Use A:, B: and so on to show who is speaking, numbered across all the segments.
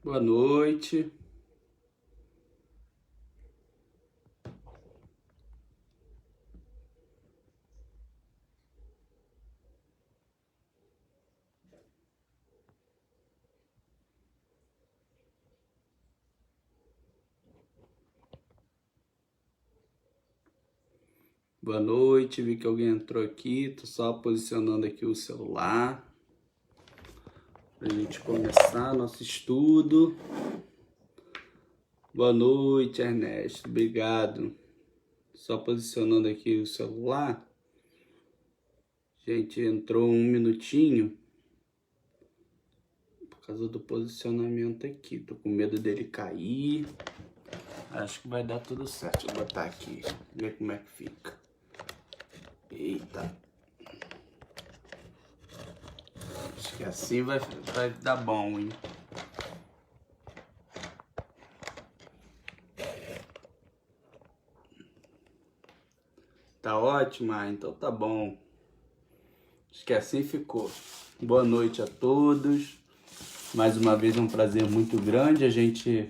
A: Boa noite. Boa noite, vi que alguém entrou aqui, tô só posicionando aqui o celular pra gente começar nosso estudo. Boa noite, Ernesto, obrigado. Só posicionando aqui o celular. Gente, entrou um minutinho por causa do posicionamento aqui. Tô com medo dele cair. Acho que vai dar tudo certo. Vou botar aqui, ver como é que fica. Eita. Acho que assim vai dar bom, hein? Tá ótimo? Então tá bom. Acho que assim ficou. Boa noite a todos. Mais uma vez é um prazer muito grande a gente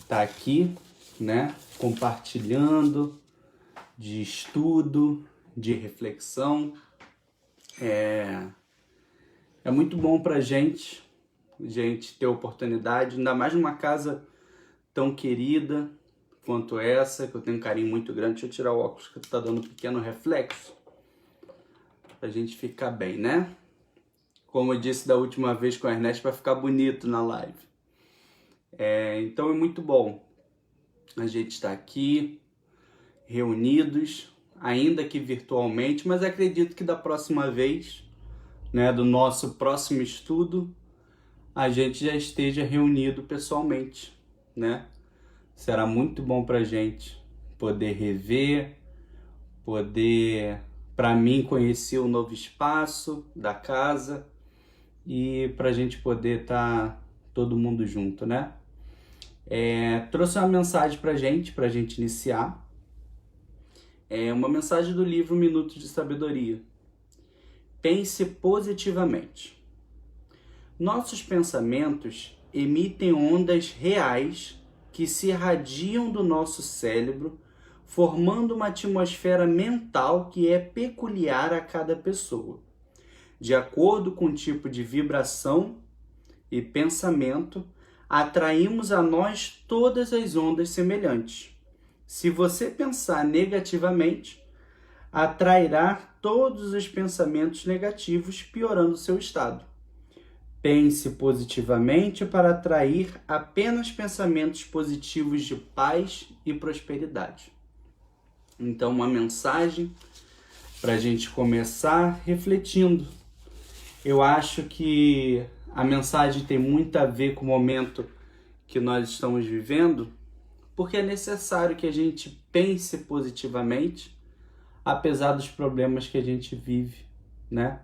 A: tá aqui, né? Compartilhando de estudo, de reflexão. É muito bom pra gente ter oportunidade, ainda mais numa casa tão querida quanto essa, que eu tenho um carinho muito grande. Deixa eu tirar o óculos que tá dando um pequeno reflexo, pra gente ficar bem, né? Como eu disse da última vez com a Ernesto, para ficar bonito na live. Então é muito bom a gente estar aqui, reunidos, ainda que virtualmente, mas acredito que da próxima vez, né, do nosso próximo estudo, a gente já esteja reunido pessoalmente, né? Será muito bom pra gente poder rever, para mim, conhecer o novo espaço da casa e pra gente poder estar todo mundo junto, né? Trouxe uma mensagem pra gente iniciar. Uma mensagem do livro Minutos de Sabedoria. Pense positivamente. Nossos pensamentos emitem ondas reais que se irradiam do nosso cérebro, formando uma atmosfera mental que é peculiar a cada pessoa. De acordo com o tipo de vibração e pensamento, atraímos a nós todas as ondas semelhantes. Se você pensar negativamente, atrairá todos os pensamentos negativos, piorando seu estado. Pense positivamente para atrair apenas pensamentos positivos de paz e prosperidade. Então, uma mensagem para a gente começar refletindo. Eu acho que a mensagem tem muito a ver com o momento que nós estamos vivendo, porque é necessário que a gente pense positivamente, apesar dos problemas que a gente vive, né?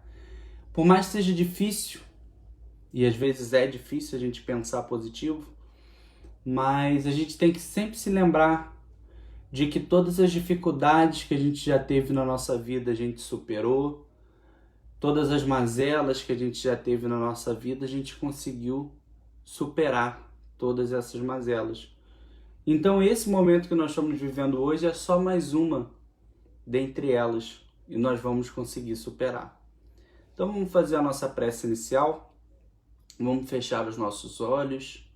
A: Por mais que seja difícil, e às vezes é difícil a gente pensar positivo, mas a gente tem que sempre se lembrar de que todas as dificuldades que a gente já teve na nossa vida a gente superou, todas as mazelas que a gente já teve na nossa vida a gente conseguiu superar todas essas mazelas. Então esse momento que nós estamos vivendo hoje é só mais uma dentre elas e nós vamos conseguir superar. Então vamos fazer a nossa prece inicial, vamos fechar os nossos olhos,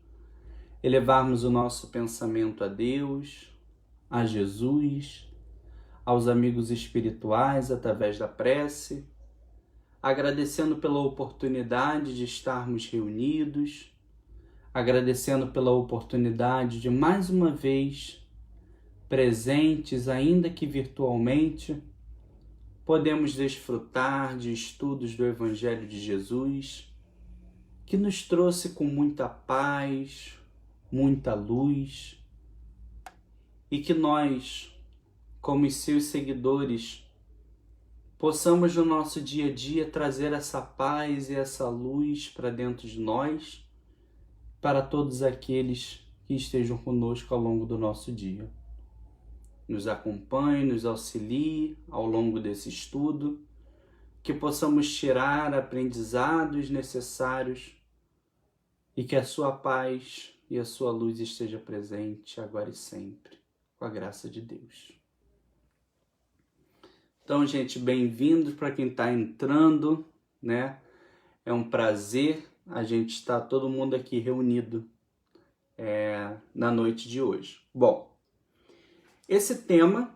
A: elevarmos o nosso pensamento a Deus, a Jesus, aos amigos espirituais através da prece, agradecendo pela oportunidade de estarmos reunidos, agradecendo pela oportunidade de mais uma vez, presentes ainda que virtualmente, podemos desfrutar de estudos do Evangelho de Jesus, que nos trouxe com muita paz, muita luz, e que nós, como os seus seguidores, possamos no nosso dia a dia trazer essa paz e essa luz para dentro de nós, para todos aqueles que estejam conosco ao longo do nosso dia. Nos acompanhe, nos auxilie ao longo desse estudo, que possamos tirar aprendizados necessários e que a sua paz e a sua luz esteja presente agora e sempre, com a graça de Deus. Então, gente, bem-vindos para quem está entrando, né? É um prazer a gente estar todo mundo aqui reunido na noite de hoje. Bom, esse tema,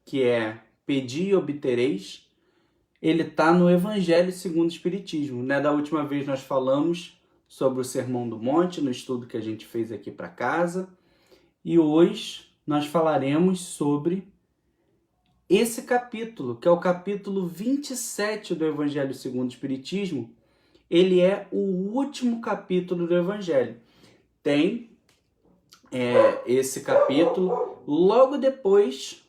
A: que é Pedi e obtereis, ele está no Evangelho segundo o Espiritismo, né? Da última vez nós falamos sobre o Sermão do Monte, no estudo que a gente fez aqui para casa, e hoje nós falaremos sobre esse capítulo, que é o capítulo 27 do Evangelho segundo o Espiritismo. Ele é o último capítulo do Evangelho. Tem esse capítulo, logo depois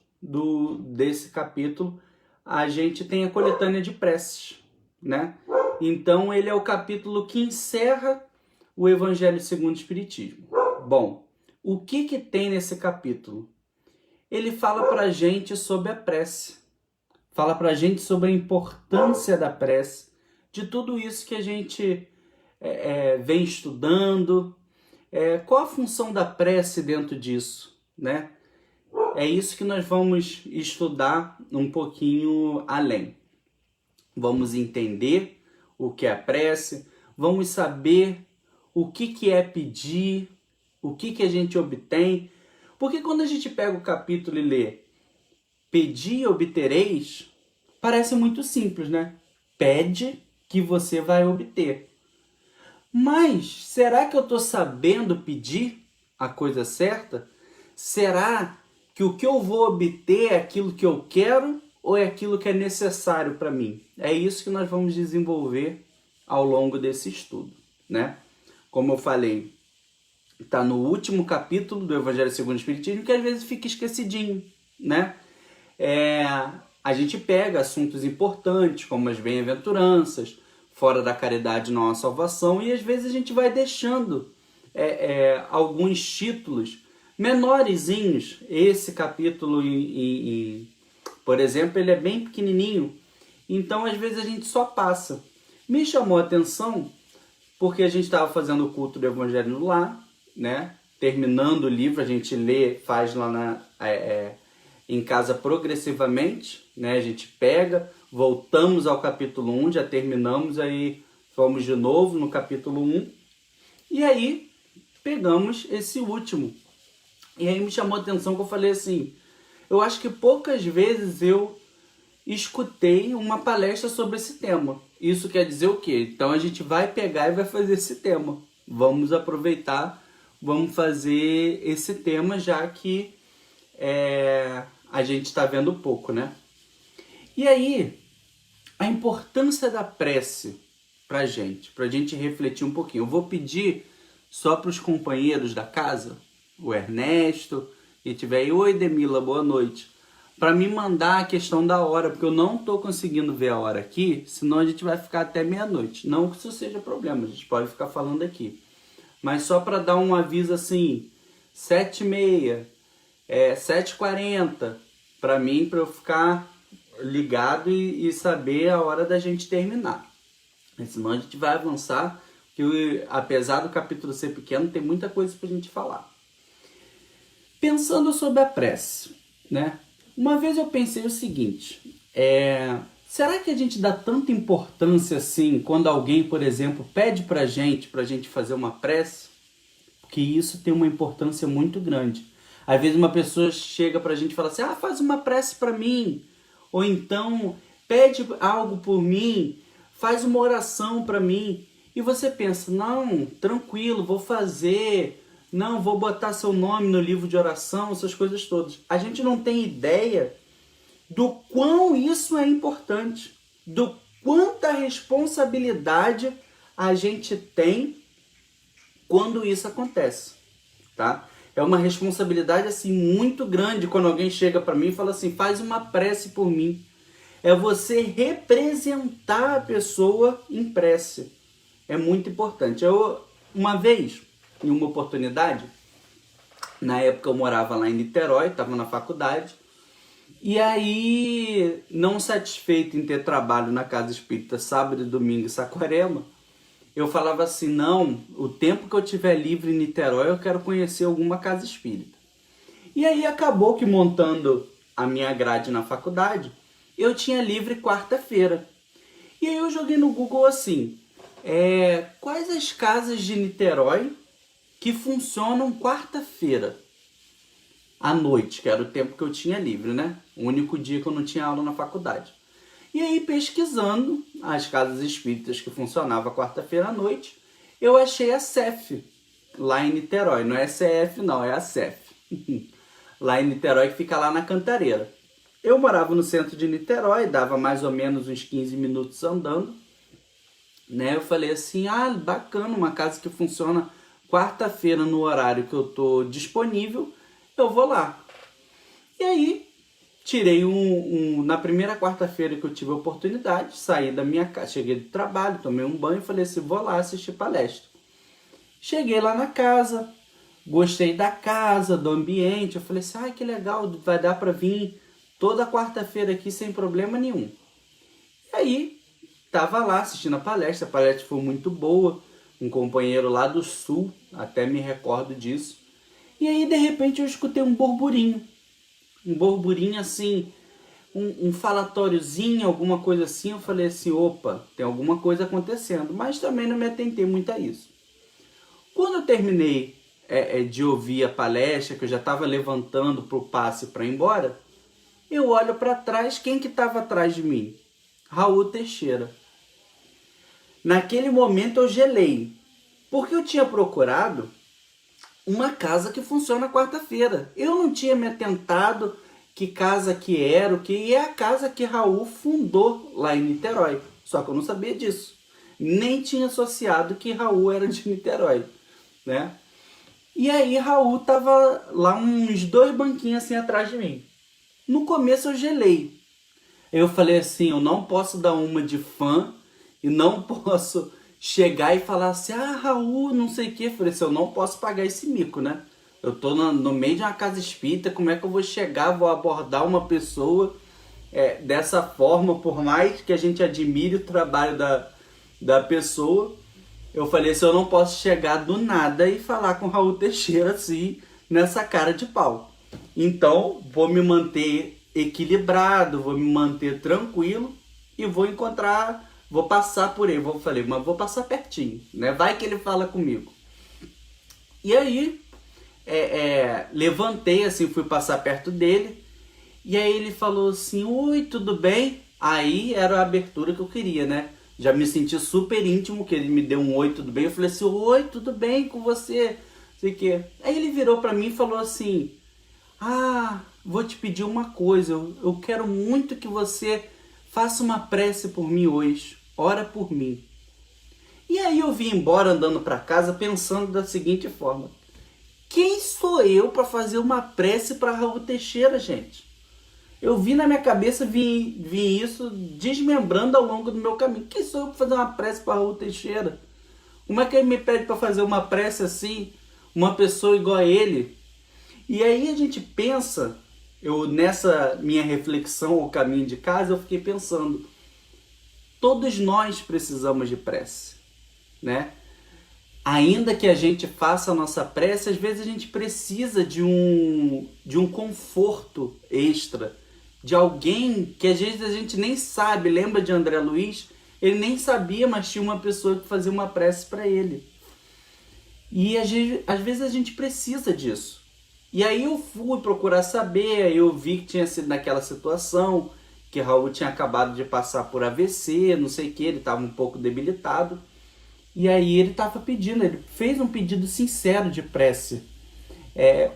A: desse capítulo, a gente tem a coletânea de preces, né? Então, ele é o capítulo que encerra o Evangelho segundo o Espiritismo. Bom, o que tem nesse capítulo? Ele fala pra gente sobre a prece, fala pra gente sobre a importância da prece, de tudo isso que a gente vem estudando, qual a função da prece dentro disso, né? É isso que nós vamos estudar um pouquinho além. Vamos entender o que é a prece, vamos saber o que é pedir, o que a gente obtém. Porque quando a gente pega o capítulo e lê Pedi e obtereis, parece muito simples, né? Pede que você vai obter. Mas será que eu estou sabendo pedir a coisa certa? Será que o que eu vou obter é aquilo que eu quero ou é aquilo que é necessário para mim? É isso que nós vamos desenvolver ao longo desse estudo, né? Como eu falei, está no último capítulo do Evangelho segundo o Espiritismo, que às vezes fica esquecidinho, né? A gente pega assuntos importantes, como as bem-aventuranças, fora da caridade não há salvação, e às vezes a gente vai deixando alguns títulos menorzinhos. Esse capítulo, por exemplo, ele é bem pequenininho, então às vezes a gente só passa. Me chamou a atenção porque a gente estava fazendo o culto do Evangelho no lar, né? Terminando o livro, a gente lê, faz lá em casa progressivamente, né? A gente pega, voltamos ao capítulo 1, já terminamos, aí vamos de novo no capítulo 1, e aí pegamos esse último. E aí me chamou a atenção que eu falei assim, eu acho que poucas vezes eu escutei uma palestra sobre esse tema. Isso quer dizer o quê? Então a gente vai pegar e vai fazer esse tema. Vamos aproveitar, vamos fazer esse tema, já que a gente está vendo pouco, né? E aí, a importância da prece pra gente refletir um pouquinho. Eu vou pedir só para os companheiros da casa, o Ernesto, e tiver aí, oi Demila, boa noite, para me mandar a questão da hora, porque eu não estou conseguindo ver a hora aqui, senão a gente vai ficar até meia-noite. Não que isso seja problema, a gente pode ficar falando aqui. Mas só para dar um aviso assim, 7h30, 7h40, para mim, para eu ficar ligado e saber a hora da gente terminar. Senão a gente vai avançar, que apesar do capítulo ser pequeno, tem muita coisa para a gente falar. Pensando sobre a prece, né? Uma vez eu pensei o seguinte, será que a gente dá tanta importância assim quando alguém, por exemplo, pede pra gente fazer uma prece? Porque isso tem uma importância muito grande. Às vezes uma pessoa chega pra gente e fala assim, faz uma prece pra mim. Ou então, pede algo por mim, faz uma oração pra mim. E você pensa, não, tranquilo, vou fazer, não, vou botar seu nome no livro de oração, essas coisas todas. A gente não tem ideia do quão isso é importante, do quanta responsabilidade a gente tem quando isso acontece, tá? É uma responsabilidade assim muito grande quando alguém chega para mim e fala assim, faz uma prece por mim. É você representar a pessoa em prece. É muito importante. Uma vez, em uma oportunidade, na época eu morava lá em Niterói, estava na faculdade, e aí, não satisfeito em ter trabalho na Casa Espírita sábado, domingo e Saquarema, eu falava assim, não, o tempo que eu tiver livre em Niterói, eu quero conhecer alguma casa espírita. E aí acabou que montando a minha grade na faculdade, eu tinha livre quarta-feira. E aí eu joguei no Google assim, quais as casas de Niterói que funcionam quarta-feira à noite, que era o tempo que eu tinha livre, né? O único dia que eu não tinha aula na faculdade. E aí, pesquisando as casas espíritas que funcionavam quarta-feira à noite, eu achei a CEF, lá em Niterói. Não é CF não, é a CEF. Lá em Niterói, que fica lá na Cantareira. Eu morava no centro de Niterói, dava mais ou menos uns 15 minutos andando. Né? Eu falei assim, bacana, uma casa que funciona quarta-feira no horário que eu tô disponível, eu vou lá. E aí, tirei na primeira quarta-feira que eu tive a oportunidade, saí da minha casa, cheguei do trabalho, tomei um banho e falei assim, vou lá assistir palestra. Cheguei lá na casa, gostei da casa, do ambiente, eu falei assim, que legal, vai dar para vir toda quarta-feira aqui sem problema nenhum. E aí, tava lá assistindo a palestra foi muito boa, um companheiro lá do sul, até me recordo disso. E aí, de repente, eu escutei um burburinho assim, um falatóriozinho, alguma coisa assim. Eu falei assim, opa, tem alguma coisa acontecendo, mas também não me atentei muito a isso. Quando eu terminei de ouvir a palestra, que eu já estava levantando para o passe para ir embora, eu olho para trás, quem que estava atrás de mim? Raul Teixeira. Naquele momento eu gelei, porque eu tinha procurado uma casa que funciona quarta-feira. Eu não tinha me atentado que casa que era, e é a casa que Raul fundou lá em Niterói. Só que eu não sabia disso. Nem tinha associado que Raul era de Niterói, né? E aí Raul tava lá uns 2 banquinhos assim atrás de mim. No começo eu gelei. Eu falei assim, eu não posso dar uma de fã e não posso chegar e falar assim, Raul, não sei o que. Eu falei assim, eu não posso pagar esse mico, né? Eu tô no meio de uma casa espírita, como é que eu vou chegar, vou abordar uma pessoa dessa forma, por mais que a gente admire o trabalho da pessoa. Eu falei assim, eu não posso chegar do nada e falar com o Raul Teixeira assim, nessa cara de pau. Então, vou me manter equilibrado, vou me manter tranquilo e vou passar por ele. Mas vou passar pertinho, né? Vai que ele fala comigo. E aí, levantei assim, fui passar perto dele. E aí ele falou assim, oi, tudo bem? Aí era a abertura que eu queria, né? Já me senti super íntimo, que ele me deu um oi, tudo bem? Eu falei assim, oi, tudo bem com você? Sei que. Aí ele virou pra mim e falou assim, vou te pedir uma coisa, eu quero muito que você faça uma prece por mim hoje, ora por mim. E aí eu vim embora andando para casa pensando da seguinte forma, quem sou eu para fazer uma prece para Raul Teixeira, gente? Eu vi na minha cabeça, vi isso desmembrando ao longo do meu caminho. Quem sou eu para fazer uma prece para Raul Teixeira? Como é que ele me pede para fazer uma prece assim, uma pessoa igual a ele? E aí a gente pensa, nessa minha reflexão ao caminho de casa, eu fiquei pensando, todos nós precisamos de prece, né? Ainda que a gente faça a nossa prece, às vezes a gente precisa de um conforto extra, de alguém que às vezes a gente nem sabe. Lembra de André Luiz? Ele nem sabia, mas tinha uma pessoa que fazia uma prece para ele. E às vezes a gente precisa disso. E aí eu fui procurar saber, eu vi que tinha sido naquela situação, que Raul tinha acabado de passar por AVC, não sei o que, ele estava um pouco debilitado. E aí ele fez um pedido sincero de prece.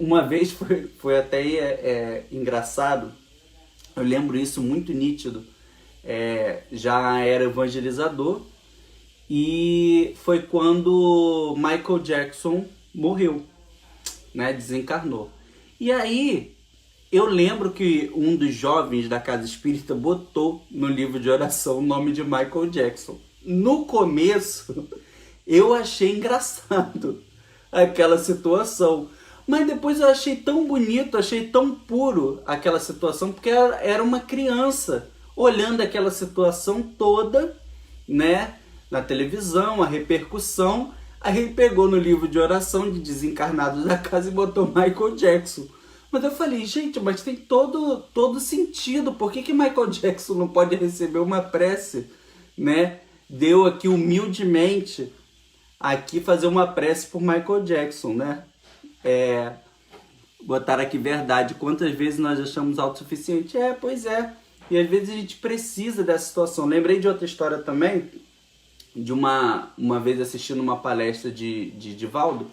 A: Uma vez foi até engraçado, eu lembro isso muito nítido, já era evangelizador, e foi quando Michael Jackson morreu, né, desencarnou. E aí eu lembro que um dos jovens da casa espírita botou no livro de oração o nome de Michael Jackson. No começo eu achei engraçado aquela situação, mas depois eu achei tão bonito, achei tão puro aquela situação, porque era uma criança olhando aquela situação toda, né, na televisão, a repercussão. Aí ele pegou no livro de oração de Desencarnados da Casa e botou Michael Jackson. Mas eu falei, gente, mas tem todo sentido. Por que Michael Jackson não pode receber uma prece, né? Deu aqui humildemente aqui fazer uma prece por Michael Jackson, né? Botaram aqui verdade. Quantas vezes nós achamos autossuficiente? Pois é. E às vezes a gente precisa dessa situação. Lembrei de outra história também, de uma vez assistindo uma palestra de Divaldo.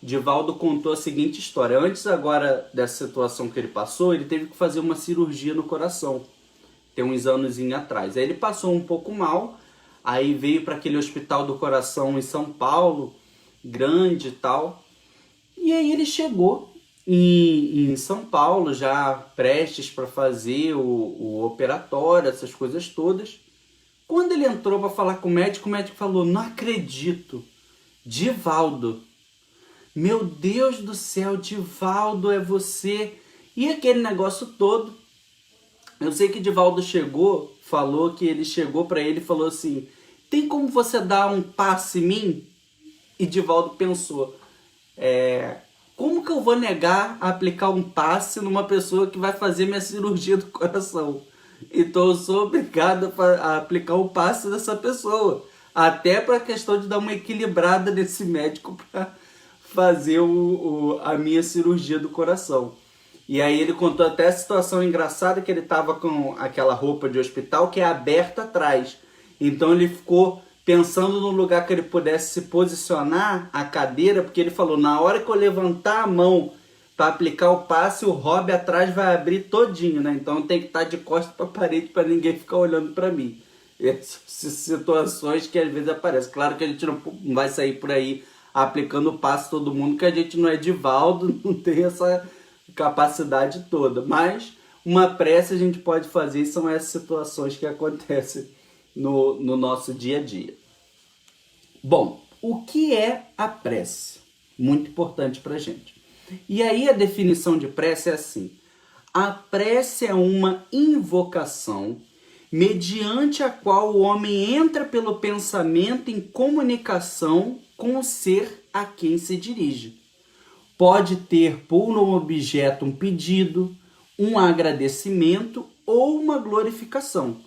A: Divaldo contou a seguinte história. Antes agora dessa situação que ele passou, ele teve que fazer uma cirurgia no coração. Tem uns anos atrás. Aí ele passou um pouco mal, aí veio para aquele hospital do coração em São Paulo, grande e tal. E aí ele chegou em São Paulo, já prestes para fazer o operatório, essas coisas todas. Quando ele entrou para falar com o médico falou, não acredito, Divaldo. Meu Deus do céu, Divaldo, é você. E aquele negócio todo. Eu sei que Divaldo falou que ele chegou para ele e falou assim, tem como você dar um passe em mim? E Divaldo pensou, como que eu vou negar a aplicar um passe numa pessoa que vai fazer minha cirurgia do coração? Então eu sou obrigado a aplicar o passe dessa pessoa. Até para a questão de dar uma equilibrada nesse médico para fazer a minha cirurgia do coração. E aí ele contou até a situação engraçada que ele estava com aquela roupa de hospital que é aberta atrás. Então ele ficou pensando no lugar que ele pudesse se posicionar a cadeira, porque ele falou, na hora que eu levantar a mão para aplicar o passe, o hobby atrás vai abrir todinho, né? Então tem que estar de costas para a parede para ninguém ficar olhando para mim. Essas situações que às vezes aparecem. Claro que a gente não vai sair por aí aplicando o passe todo mundo, que a gente não é Divaldo, não tem essa capacidade toda. Mas uma prece a gente pode fazer, e são essas situações que acontecem no nosso dia a dia. Bom, o que é a prece? Muito importante para a gente. E aí a definição de prece é assim: a prece é uma invocação mediante a qual o homem entra pelo pensamento em comunicação com o ser a quem se dirige. Pode ter por um objeto um pedido, um agradecimento ou uma glorificação.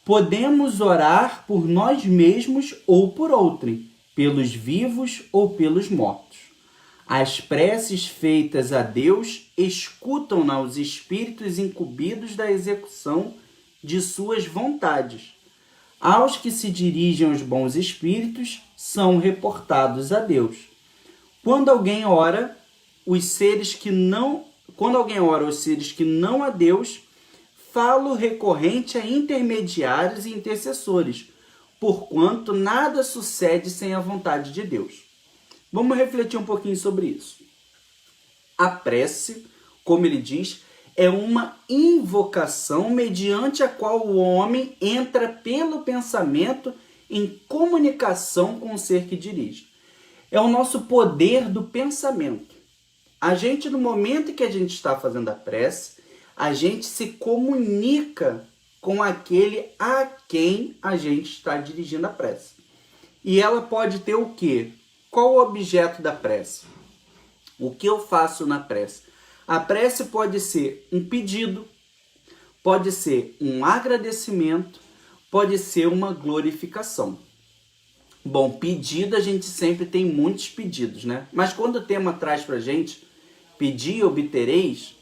A: Podemos orar por nós mesmos ou por outrem, pelos vivos ou pelos mortos. As preces feitas a Deus escutam-na os espíritos incumbidos da execução de suas vontades. Aos que se dirigem aos bons espíritos, são reportados a Deus. Quando alguém ora, os seres que não a Deus, falo recorrente a intermediários e intercessores, porquanto nada sucede sem a vontade de Deus. Vamos refletir um pouquinho sobre isso. A prece, como ele diz, é uma invocação mediante a qual o homem entra pelo pensamento em comunicação com o ser que dirige. É o nosso poder do pensamento. A gente, no momento em que a gente está fazendo a prece, a gente se comunica com aquele a quem a gente está dirigindo a prece. E ela pode ter o quê? Qual o objeto da prece? O que eu faço na prece? A prece pode ser um pedido, pode ser um agradecimento, pode ser uma glorificação. Bom, pedido a gente sempre tem muitos pedidos, né? Mas quando o tema traz pra gente, pedir e obtereis,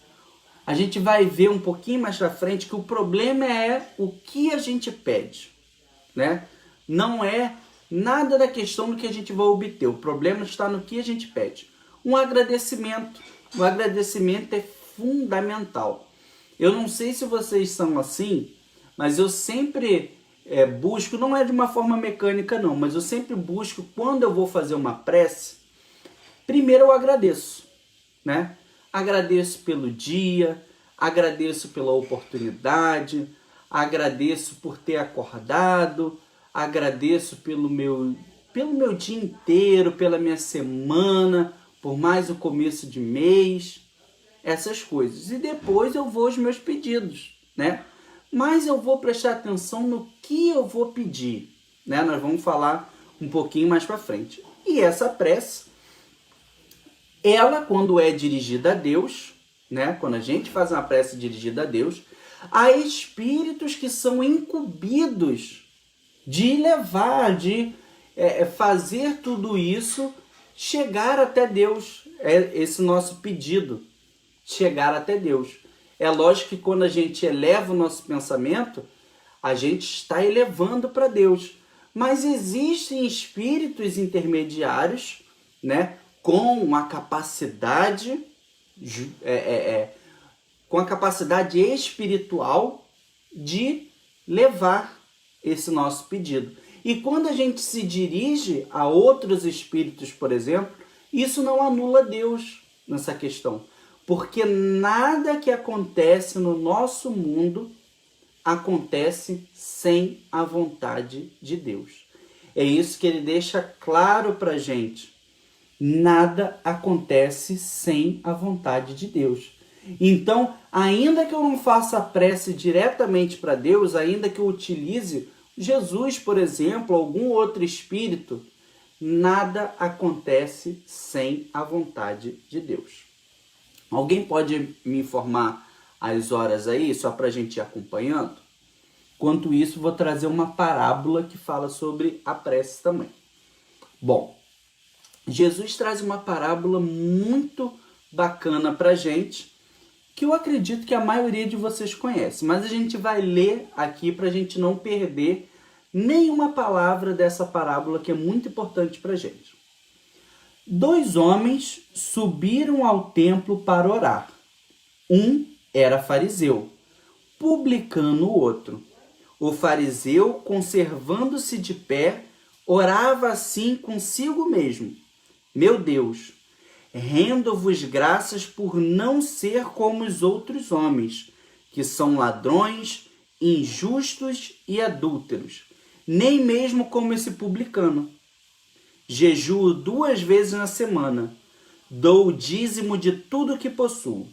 A: a gente vai ver um pouquinho mais pra frente que o problema é o que a gente pede, né? Não é nada da questão do que a gente vai obter, o problema está no que a gente pede. Um agradecimento. O agradecimento é fundamental. Eu não sei se vocês são assim, mas eu sempre busco, não é de uma forma mecânica não, mas eu sempre busco, quando eu vou fazer uma prece, primeiro eu agradeço, né? Agradeço pelo dia, agradeço pela oportunidade, agradeço por ter acordado, agradeço pelo meu dia inteiro, pela minha semana, por mais o começo de mês, essas coisas. E depois eu vou aos meus pedidos, né? Mas eu vou prestar atenção no que eu vou pedir. né? Nós vamos falar um pouquinho mais para frente. E essa prece, ela, quando é dirigida a Deus, né? Quando a gente faz uma prece dirigida a Deus, há espíritos que são incumbidos de levar, de fazer tudo isso chegar até Deus. É esse nosso pedido, chegar até Deus. É lógico que quando a gente eleva o nosso pensamento, a gente está elevando para Deus. Mas existem espíritos intermediários, né, com a capacidade espiritual de levar esse nosso pedido. E quando a gente se dirige a outros espíritos, por exemplo, isso não anula Deus nessa questão. Porque nada que acontece no nosso mundo acontece sem a vontade de Deus. É isso que ele deixa claro para a gente. Nada acontece sem a vontade de Deus. Então, ainda que eu não faça a prece diretamente para Deus, ainda que eu utilize Jesus, por exemplo, algum outro espírito, nada acontece sem a vontade de Deus. Alguém pode me informar as horas aí, só para a gente ir acompanhando? Enquanto isso, vou trazer uma parábola que fala sobre a prece também. Bom, Jesus traz uma parábola muito bacana para a gente, que eu acredito que a maioria de vocês conhece, mas a gente vai ler aqui para a gente não perder nenhuma palavra dessa parábola, que é muito importante para a gente. 2 homens subiram ao templo para orar. Um era fariseu, publicano o outro. O fariseu, conservando-se de pé, orava assim consigo mesmo: Meu Deus, rendo-vos graças por não ser como os outros homens, que são ladrões, injustos e adúlteros, nem mesmo como esse publicano. Jejuo 2 vezes na semana, dou o dízimo de tudo que possuo.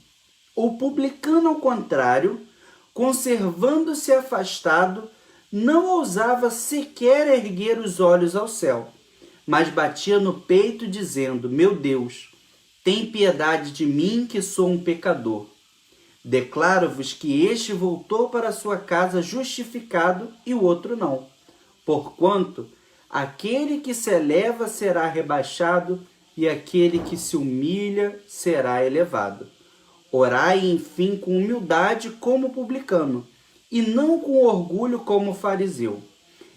A: O publicano, ao contrário, conservando-se afastado, não ousava sequer erguer os olhos ao céu, mas batia no peito dizendo: Meu Deus, tem piedade de mim, que sou um pecador. Declaro-vos que este voltou para sua casa justificado e o outro não. Porquanto aquele que se eleva será rebaixado e aquele que se humilha será elevado. Orai, enfim, com humildade como publicano, e não com orgulho como fariseu.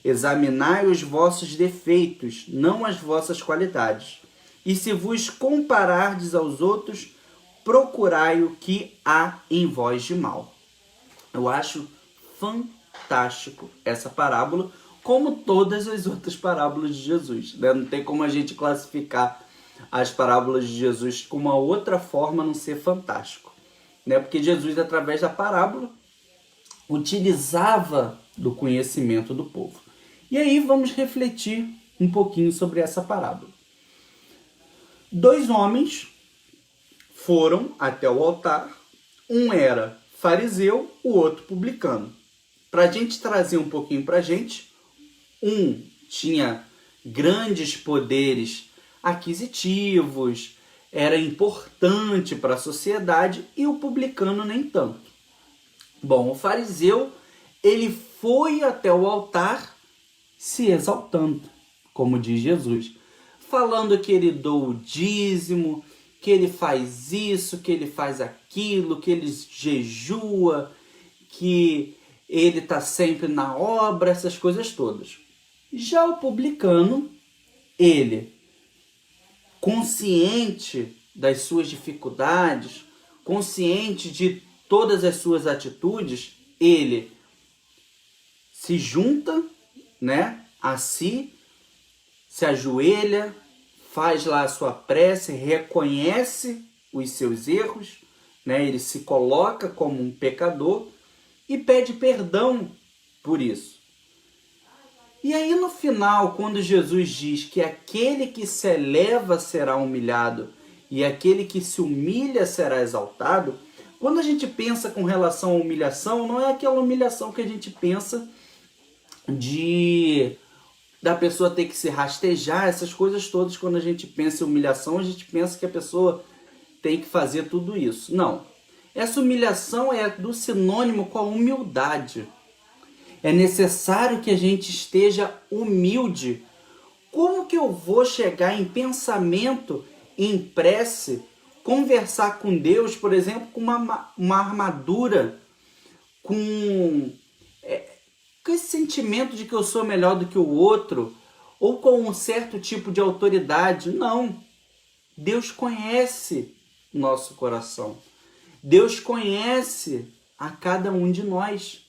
A: Examinai os vossos defeitos, não as vossas qualidades. E se vos comparardes aos outros, procurai o que há em vós de mal. Eu acho fantástico essa parábola, como todas as outras parábolas de Jesus, né? Não tem como a gente classificar as parábolas de Jesus com uma outra forma a não ser fantástico, né? Porque Jesus, através da parábola, utilizava do conhecimento do povo. E aí vamos refletir um pouquinho sobre essa parábola. 2 homens foram até o altar, um era fariseu, o outro publicano. Para a gente trazer um pouquinho para a gente, um tinha grandes poderes aquisitivos, era importante para a sociedade, e o publicano nem tanto. Bom, o fariseu, ele foi até o altar se exaltando, como diz Jesus, falando que ele doa o dízimo, que ele faz isso, que ele faz aquilo, que ele jejua, que ele está sempre na obra, essas coisas todas. Já o publicano, ele, consciente das suas dificuldades, consciente de todas as suas atitudes, ele se junta, né, a si, se ajoelha, faz lá a sua prece, reconhece os seus erros, né, ele se coloca como um pecador e pede perdão por isso. E aí no final, quando Jesus diz que aquele que se eleva será humilhado e aquele que se humilha será exaltado, quando a gente pensa com relação à humilhação, não é aquela humilhação que a gente pensa de da pessoa ter que se rastejar, essas coisas todas. Quando a gente pensa em humilhação, a gente pensa que a pessoa tem que fazer tudo isso. Não. Essa humilhação é do sinônimo com a humildade. É necessário que a gente esteja humilde. Como que eu vou chegar em pensamento, em prece, conversar com Deus, por exemplo, com uma armadura, com esse sentimento de que eu sou melhor do que o outro, ou com um certo tipo de autoridade? Não. Deus conhece o nosso coração. Deus conhece a cada um de nós.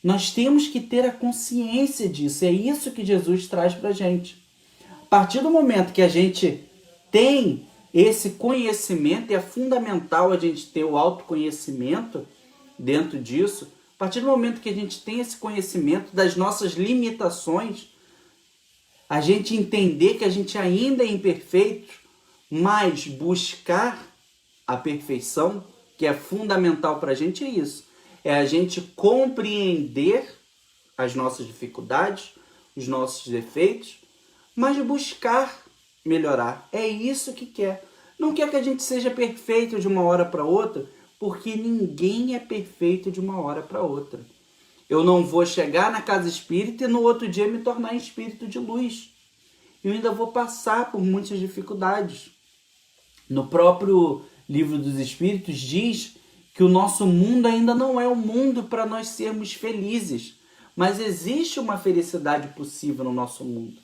A: Nós temos que ter a consciência disso. É isso que Jesus traz para a gente. A partir do momento que a gente tem esse conhecimento, e é fundamental a gente ter o autoconhecimento dentro disso, a partir do momento que a gente tem esse conhecimento das nossas limitações, a gente entender que a gente ainda é imperfeito, mas buscar a perfeição, que é fundamental para a gente, é isso. É a gente compreender as nossas dificuldades, os nossos defeitos, mas buscar melhorar. É isso que quer. Não quer que a gente seja perfeito de uma hora para outra, porque ninguém é perfeito de uma hora para outra. Eu não vou chegar na casa espírita e no outro dia me tornar espírito de luz. Eu ainda vou passar por muitas dificuldades. No próprio Livro dos Espíritos diz que o nosso mundo ainda não é o mundo para nós sermos felizes, mas existe uma felicidade possível no nosso mundo,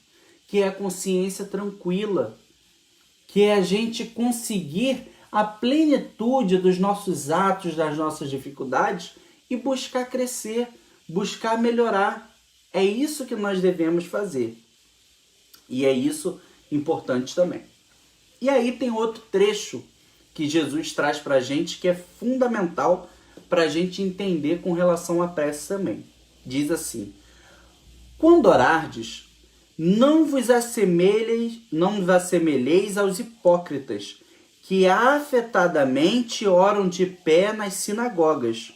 A: que é a consciência tranquila, que é a gente conseguir a plenitude dos nossos atos, das nossas dificuldades e buscar crescer, buscar melhorar. É isso que nós devemos fazer. E é isso importante também. E aí tem outro trecho que Jesus traz para a gente que é fundamental para a gente entender com relação à prece também. Diz assim: quando orardes, não vos assemelheis aos hipócritas, que afetadamente oram de pé nas sinagogas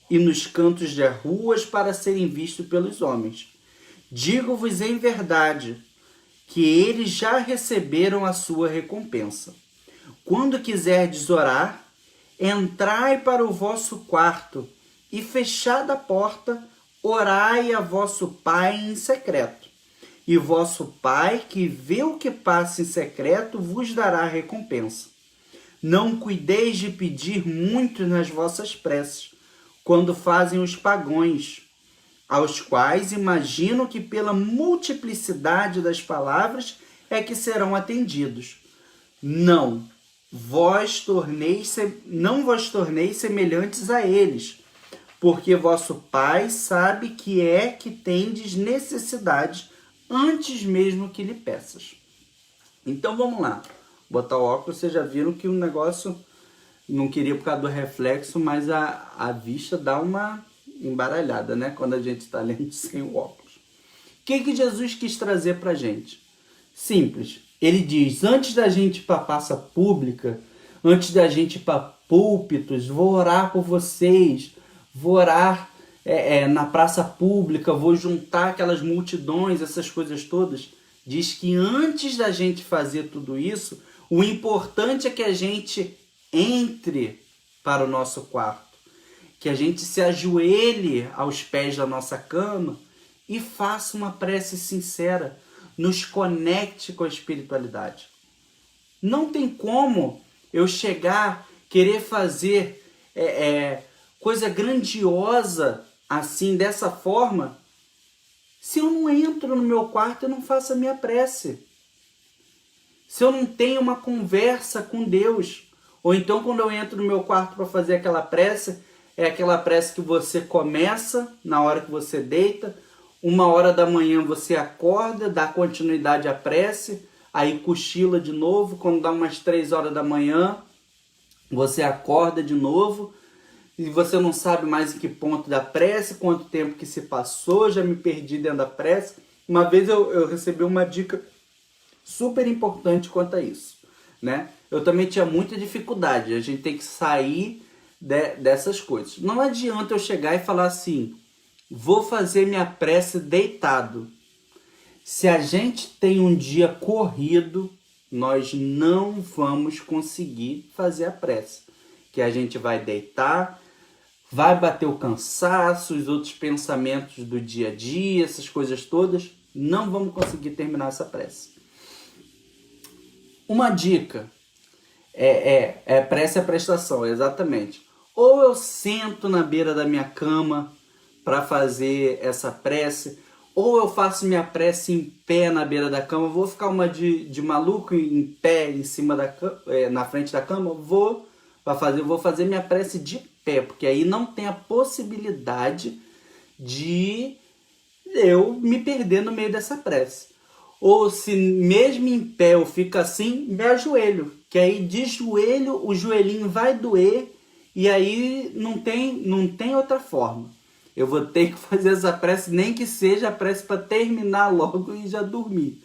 A: e nos cantos de ruas para serem vistos pelos homens. Digo-vos em verdade que eles já receberam a sua recompensa. Quando quiserdes orar, entrai para o vosso quarto e, fechada a porta, orai a vosso Pai em secreto. E vosso Pai, que vê o que passa em secreto, vos dará a recompensa. Não cuideis de pedir muito nas vossas preces, quando fazem os pagões, aos quais imaginam que pela multiplicidade das palavras é que serão atendidos. Não vos torneis semelhantes a eles, porque vosso Pai sabe que tendes necessidade antes mesmo que lhe peças. Então vamos lá, botar o óculos. Vocês já viram que o negócio não queria por causa do reflexo, mas a vista dá uma embaralhada, né? Quando a gente está lendo sem o óculos. O que Jesus quis trazer para a gente? Simples. Ele diz: antes da gente ir para a praça pública, antes da gente ir para púlpitos, vou orar por vocês, vou orar na praça pública, vou juntar aquelas multidões, essas coisas todas. Diz que antes da gente fazer tudo isso, o importante é que a gente entre para o nosso quarto, que a gente se ajoelhe aos pés da nossa cama e faça uma prece sincera, nos conecte com a espiritualidade. Não tem como eu chegar, querer fazer coisa grandiosa assim, dessa forma, se eu não entro no meu quarto e não faço a minha prece. Se eu não tenho uma conversa com Deus. Ou então, quando eu entro no meu quarto para fazer aquela prece, é aquela prece que você começa na hora que você deita, 1h da manhã você acorda, dá continuidade à prece, aí cochila de novo, quando dá umas 3h da manhã, você acorda de novo, e você não sabe mais em que ponto da prece, quanto tempo que se passou, já me perdi dentro da prece. Uma vez eu recebi uma dica super importante quanto a isso, né? Eu também tinha muita dificuldade, a gente tem que sair dessas coisas. Não adianta eu chegar e falar assim: vou fazer minha prece deitado. Se a gente tem um dia corrido, nós não vamos conseguir fazer a prece. Que a gente vai deitar, vai bater o cansaço, os outros pensamentos do dia a dia, essas coisas todas, não vamos conseguir terminar essa prece. Uma dica prece é prestação, exatamente. Ou eu sento na beira da minha cama para fazer essa prece, ou eu faço minha prece em pé na beira da cama. Vou ficar uma de maluco em pé em cima da cama, na frente da cama. Vou fazer minha prece de pé, porque aí não tem a possibilidade de eu me perder no meio dessa prece. Ou se mesmo em pé eu fico assim, me ajoelho, que aí de joelho o joelhinho vai doer e aí não tem outra forma. Eu vou ter que fazer essa prece, nem que seja a prece para terminar logo e já dormir.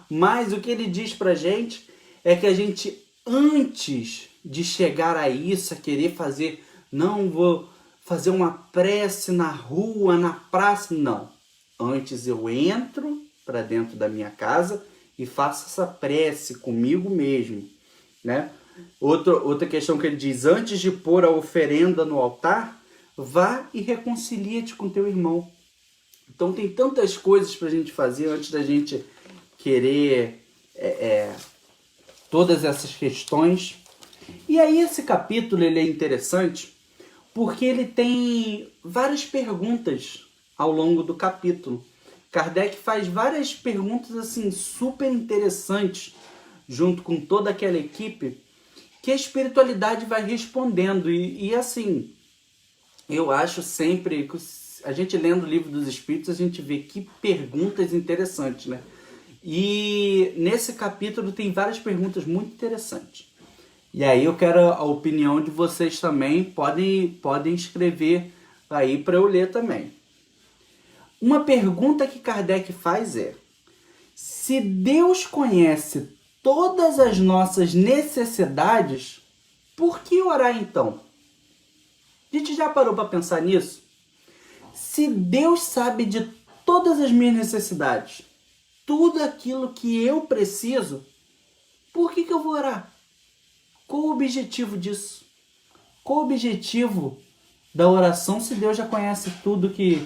A: Mas o que ele diz pra gente é que a gente, antes de chegar a isso, a querer fazer, não vou fazer uma prece na rua, na praça, não. Antes eu entro para dentro da minha casa e faço essa prece comigo mesmo, né? Outra questão que ele diz, antes de pôr a oferenda no altar, vá e reconcilia-te com teu irmão. Então tem tantas coisas para a gente fazer antes da gente querer todas essas questões. E aí esse capítulo ele é interessante porque ele tem várias perguntas ao longo do capítulo. Kardec faz várias perguntas assim super interessantes junto com toda aquela equipe que a espiritualidade vai respondendo. E assim, eu acho sempre que a gente lendo o Livro dos Espíritos, a gente vê que perguntas interessantes, né? E nesse capítulo tem várias perguntas muito interessantes. E aí eu quero a opinião de vocês também, podem escrever aí para eu ler também. Uma pergunta que Kardec faz é: se Deus conhece todas as nossas necessidades, por que orar então? A gente já parou para pensar nisso? Se Deus sabe de todas as minhas necessidades, tudo aquilo que eu preciso, por que eu vou orar? Qual o objetivo disso? Qual o objetivo da oração se Deus já conhece tudo que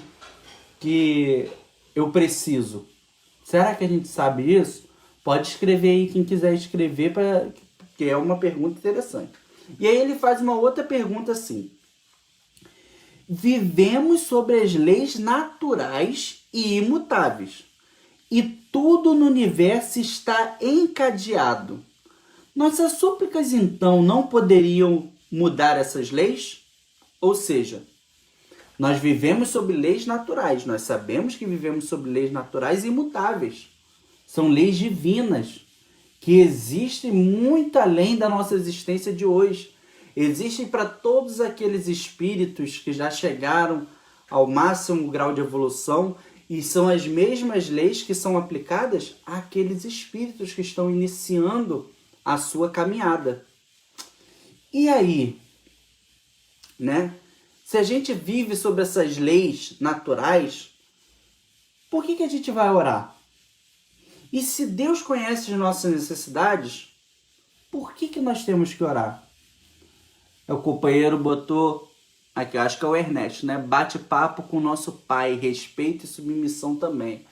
A: eu preciso? Será que a gente sabe isso? Pode escrever aí quem quiser escrever, porque é uma pergunta interessante. E aí ele faz uma outra pergunta assim: vivemos sobre as leis naturais e imutáveis, e tudo no universo está encadeado. Nossas súplicas, então, não poderiam mudar essas leis? Ou seja, nós vivemos sob leis naturais. Nós sabemos que vivemos sob leis naturais e imutáveis. São leis divinas que existem muito além da nossa existência de hoje. Existem para todos aqueles espíritos que já chegaram ao máximo grau de evolução e são as mesmas leis que são aplicadas àqueles espíritos que estão iniciando a sua caminhada. E aí, né? Se a gente vive sobre essas leis naturais, por que a gente vai orar? E se Deus conhece as nossas necessidades, por que nós temos que orar? O companheiro botou aqui, acho que é o Ernesto, né? Bate-papo com o nosso Pai, respeito e submissão também.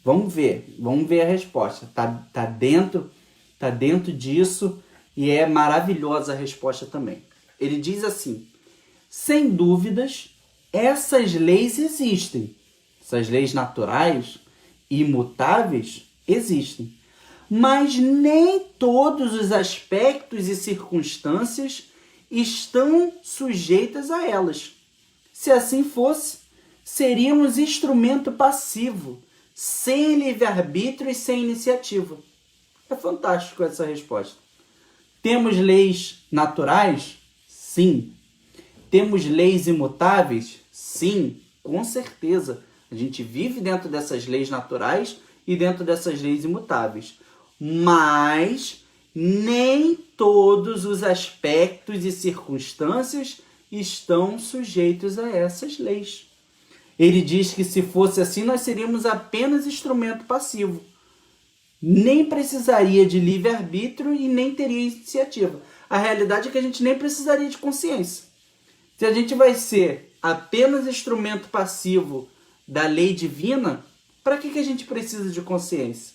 A: Vamos ver a resposta. Tá dentro disso e é maravilhosa a resposta também. Ele diz assim: sem dúvidas, essas leis existem. Essas leis naturais, imutáveis, existem. Mas nem todos os aspectos e circunstâncias estão sujeitas a elas. Se assim fosse, seríamos instrumento passivo, sem livre-arbítrio e sem iniciativa. É fantástico essa resposta. Temos leis naturais? Sim. Temos leis imutáveis? Sim, com certeza. A gente vive dentro dessas leis naturais e dentro dessas leis imutáveis. Mas nem todos os aspectos e circunstâncias estão sujeitos a essas leis. Ele diz que se fosse assim, nós seríamos apenas instrumento passivo. Nem precisaria de livre-arbítrio e nem teria iniciativa. A realidade é que a gente nem precisaria de consciência. Se a gente vai ser apenas instrumento passivo da lei divina, para que a gente precisa de consciência?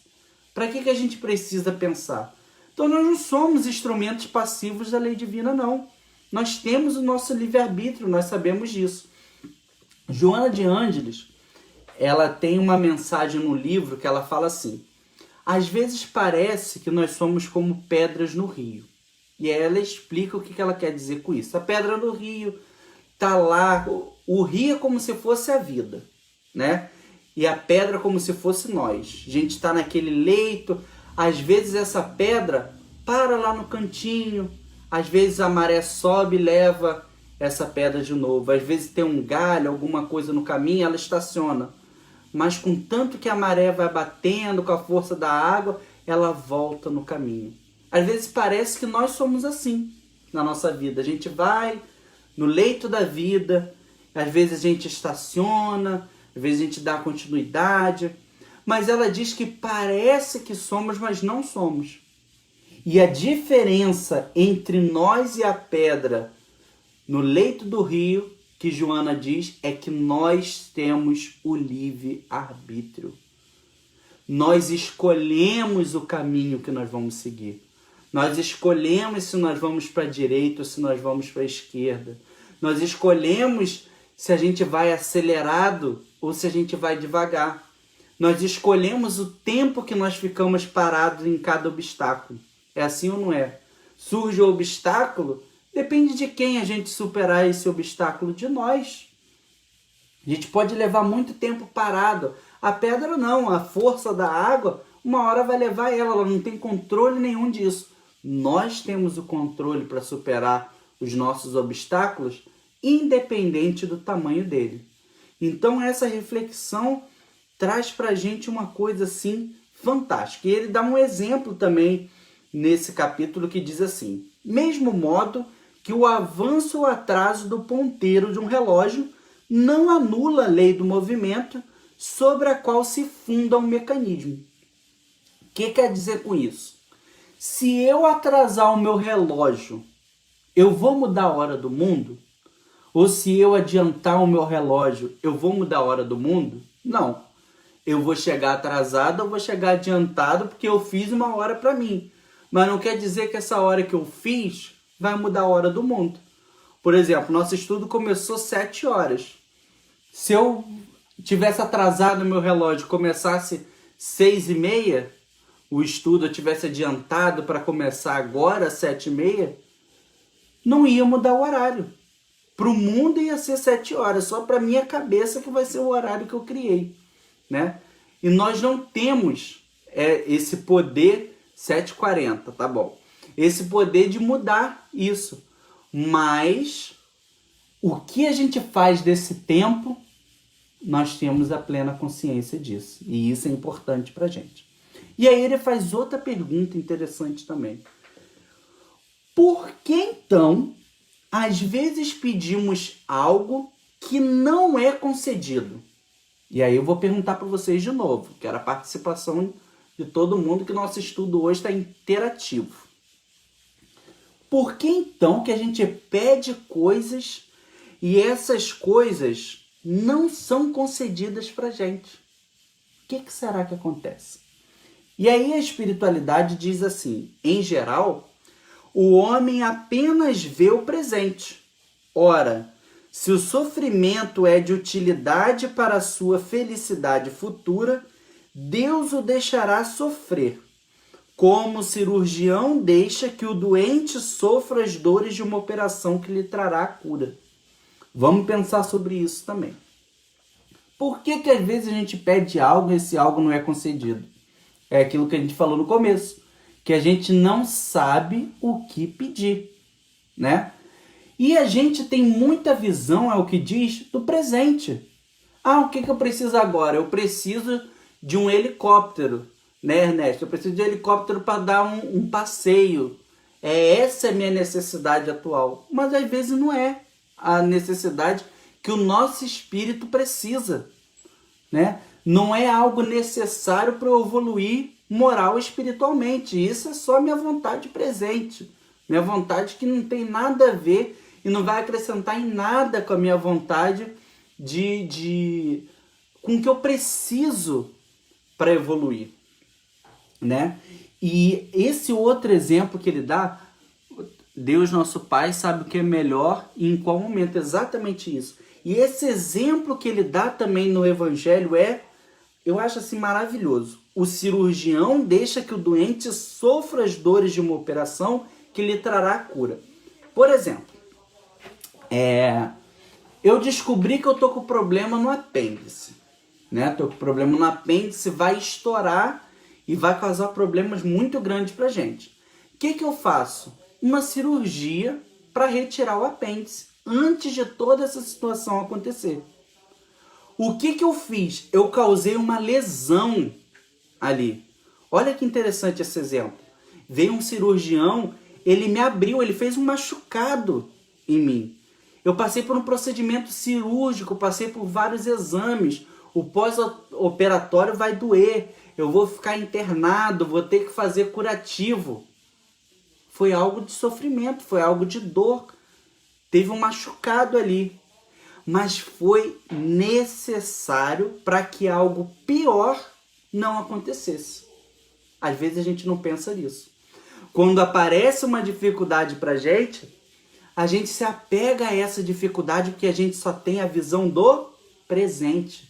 A: Para que a gente precisa pensar? Então nós não somos instrumentos passivos da lei divina, não. Nós temos o nosso livre-arbítrio, nós sabemos disso. Joana de Ângeles, ela tem uma mensagem no livro que ela fala assim: às vezes parece que nós somos como pedras no rio. E aí ela explica o que ela quer dizer com isso. A pedra no rio está lá, o rio é como se fosse a vida, né? E a pedra como se fosse nós. A gente está naquele leito, às vezes essa pedra para lá no cantinho, às vezes a maré sobe e leva essa pedra de novo. Às vezes tem um galho, alguma coisa no caminho, ela estaciona. Mas com tanto que a maré vai batendo com a força da água, ela volta no caminho. Às vezes parece que nós somos assim na nossa vida. A gente vai no leito da vida, às vezes a gente estaciona, às vezes a gente dá continuidade, mas ela diz que parece que somos, mas não somos. E a diferença entre nós e a pedra no leito do rio, que Joana diz, é que nós temos o livre-arbítrio. Nós escolhemos o caminho que nós vamos seguir. Nós escolhemos se nós vamos para a direita ou se nós vamos para a esquerda. Nós escolhemos se a gente vai acelerado ou se a gente vai devagar. Nós escolhemos o tempo que nós ficamos parados em cada obstáculo. É assim ou não é? Surge o obstáculo, depende de quem a gente superar esse obstáculo, de nós. A gente pode levar muito tempo parado. A pedra não, a força da água, uma hora vai levar ela não tem controle nenhum disso. Nós temos o controle para superar os nossos obstáculos, independente do tamanho dele. Então essa reflexão traz para a gente uma coisa assim fantástica. E ele dá um exemplo também nesse capítulo que diz assim: mesmo modo que o avanço ou atraso do ponteiro de um relógio não anula a lei do movimento sobre a qual se funda um mecanismo. O que quer dizer com isso? Se eu atrasar o meu relógio, eu vou mudar a hora do mundo? Ou se eu adiantar o meu relógio, eu vou mudar a hora do mundo? Não. Eu vou chegar atrasado ou vou chegar adiantado porque eu fiz uma hora para mim. Mas não quer dizer que essa hora que eu fiz vai mudar a hora do mundo. Por exemplo, nosso estudo começou 7 horas. Se eu tivesse atrasado o meu relógio, começasse 6h30, o estudo eu tivesse adiantado para começar agora, 7h30, não ia mudar o horário. Para o mundo ia ser 7 horas, só para minha cabeça que vai ser o horário que eu criei, né? E nós não temos esse poder, 7h40, tá bom? Esse poder de mudar isso. Mas o que a gente faz desse tempo, nós temos a plena consciência disso. E isso é importante para a gente. E aí ele faz outra pergunta interessante também. Por que então, às vezes pedimos algo que não é concedido? E aí eu vou perguntar para vocês de novo. Quero a participação de todo mundo, que nosso estudo hoje está interativo. Por que então que a gente pede coisas e essas coisas não são concedidas para a gente? O que será que acontece? E aí a espiritualidade diz assim: em geral, o homem apenas vê o presente. Ora, se o sofrimento é de utilidade para a sua felicidade futura, Deus o deixará sofrer, como o cirurgião deixa que o doente sofra as dores de uma operação que lhe trará a cura. Vamos pensar sobre isso também. Por que às vezes a gente pede algo e esse algo não é concedido? É aquilo que a gente falou no começo, que a gente não sabe o que pedir, né? E a gente tem muita visão, é o que diz, do presente. O que eu preciso agora? Eu preciso de um helicóptero, né, Ernesto? Eu preciso de um helicóptero para dar um passeio. Essa é a minha necessidade atual. Mas às vezes não é a necessidade que o nosso espírito precisa, né? Não é algo necessário para eu evoluir moral e espiritualmente. Isso é só minha vontade presente. Minha vontade que não tem nada a ver e não vai acrescentar em nada com a minha vontade com o que eu preciso para evoluir, né? E esse outro exemplo que ele dá, Deus nosso Pai sabe o que é melhor e em qual momento, exatamente isso. E esse exemplo que ele dá também no Evangelho eu acho assim maravilhoso. O cirurgião deixa que o doente sofra as dores de uma operação que lhe trará a cura. Por exemplo, eu descobri que eu tô com problema no apêndice, né? Tô com problema no apêndice, vai estourar e vai causar problemas muito grandes pra gente. O que eu faço? Uma cirurgia para retirar o apêndice antes de toda essa situação acontecer. O que eu fiz? Eu causei uma lesão ali. Olha que interessante esse exemplo. Veio um cirurgião, ele me abriu, ele fez um machucado em mim. Eu passei por um procedimento cirúrgico, passei por vários exames. O pós-operatório vai doer, eu vou ficar internado, vou ter que fazer curativo. Foi algo de sofrimento, foi algo de dor. Teve um machucado ali. Mas foi necessário para que algo pior não acontecesse. Às vezes a gente não pensa nisso. Quando aparece uma dificuldade para a gente se apega a essa dificuldade porque a gente só tem a visão do presente.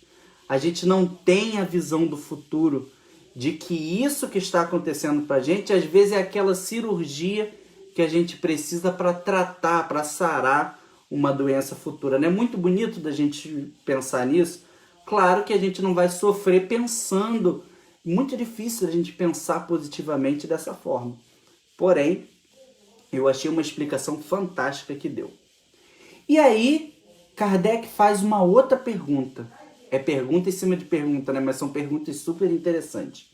A: A gente não tem a visão do futuro, de que isso que está acontecendo para a gente, às vezes é aquela cirurgia que a gente precisa para tratar, para sarar uma doença futura. Não é muito bonito da gente pensar nisso? Claro que a gente não vai sofrer pensando. Muito difícil a gente pensar positivamente dessa forma. Porém, eu achei uma explicação fantástica que deu. E aí, Kardec faz uma outra pergunta. É pergunta em cima de pergunta, né? Mas são perguntas super interessantes.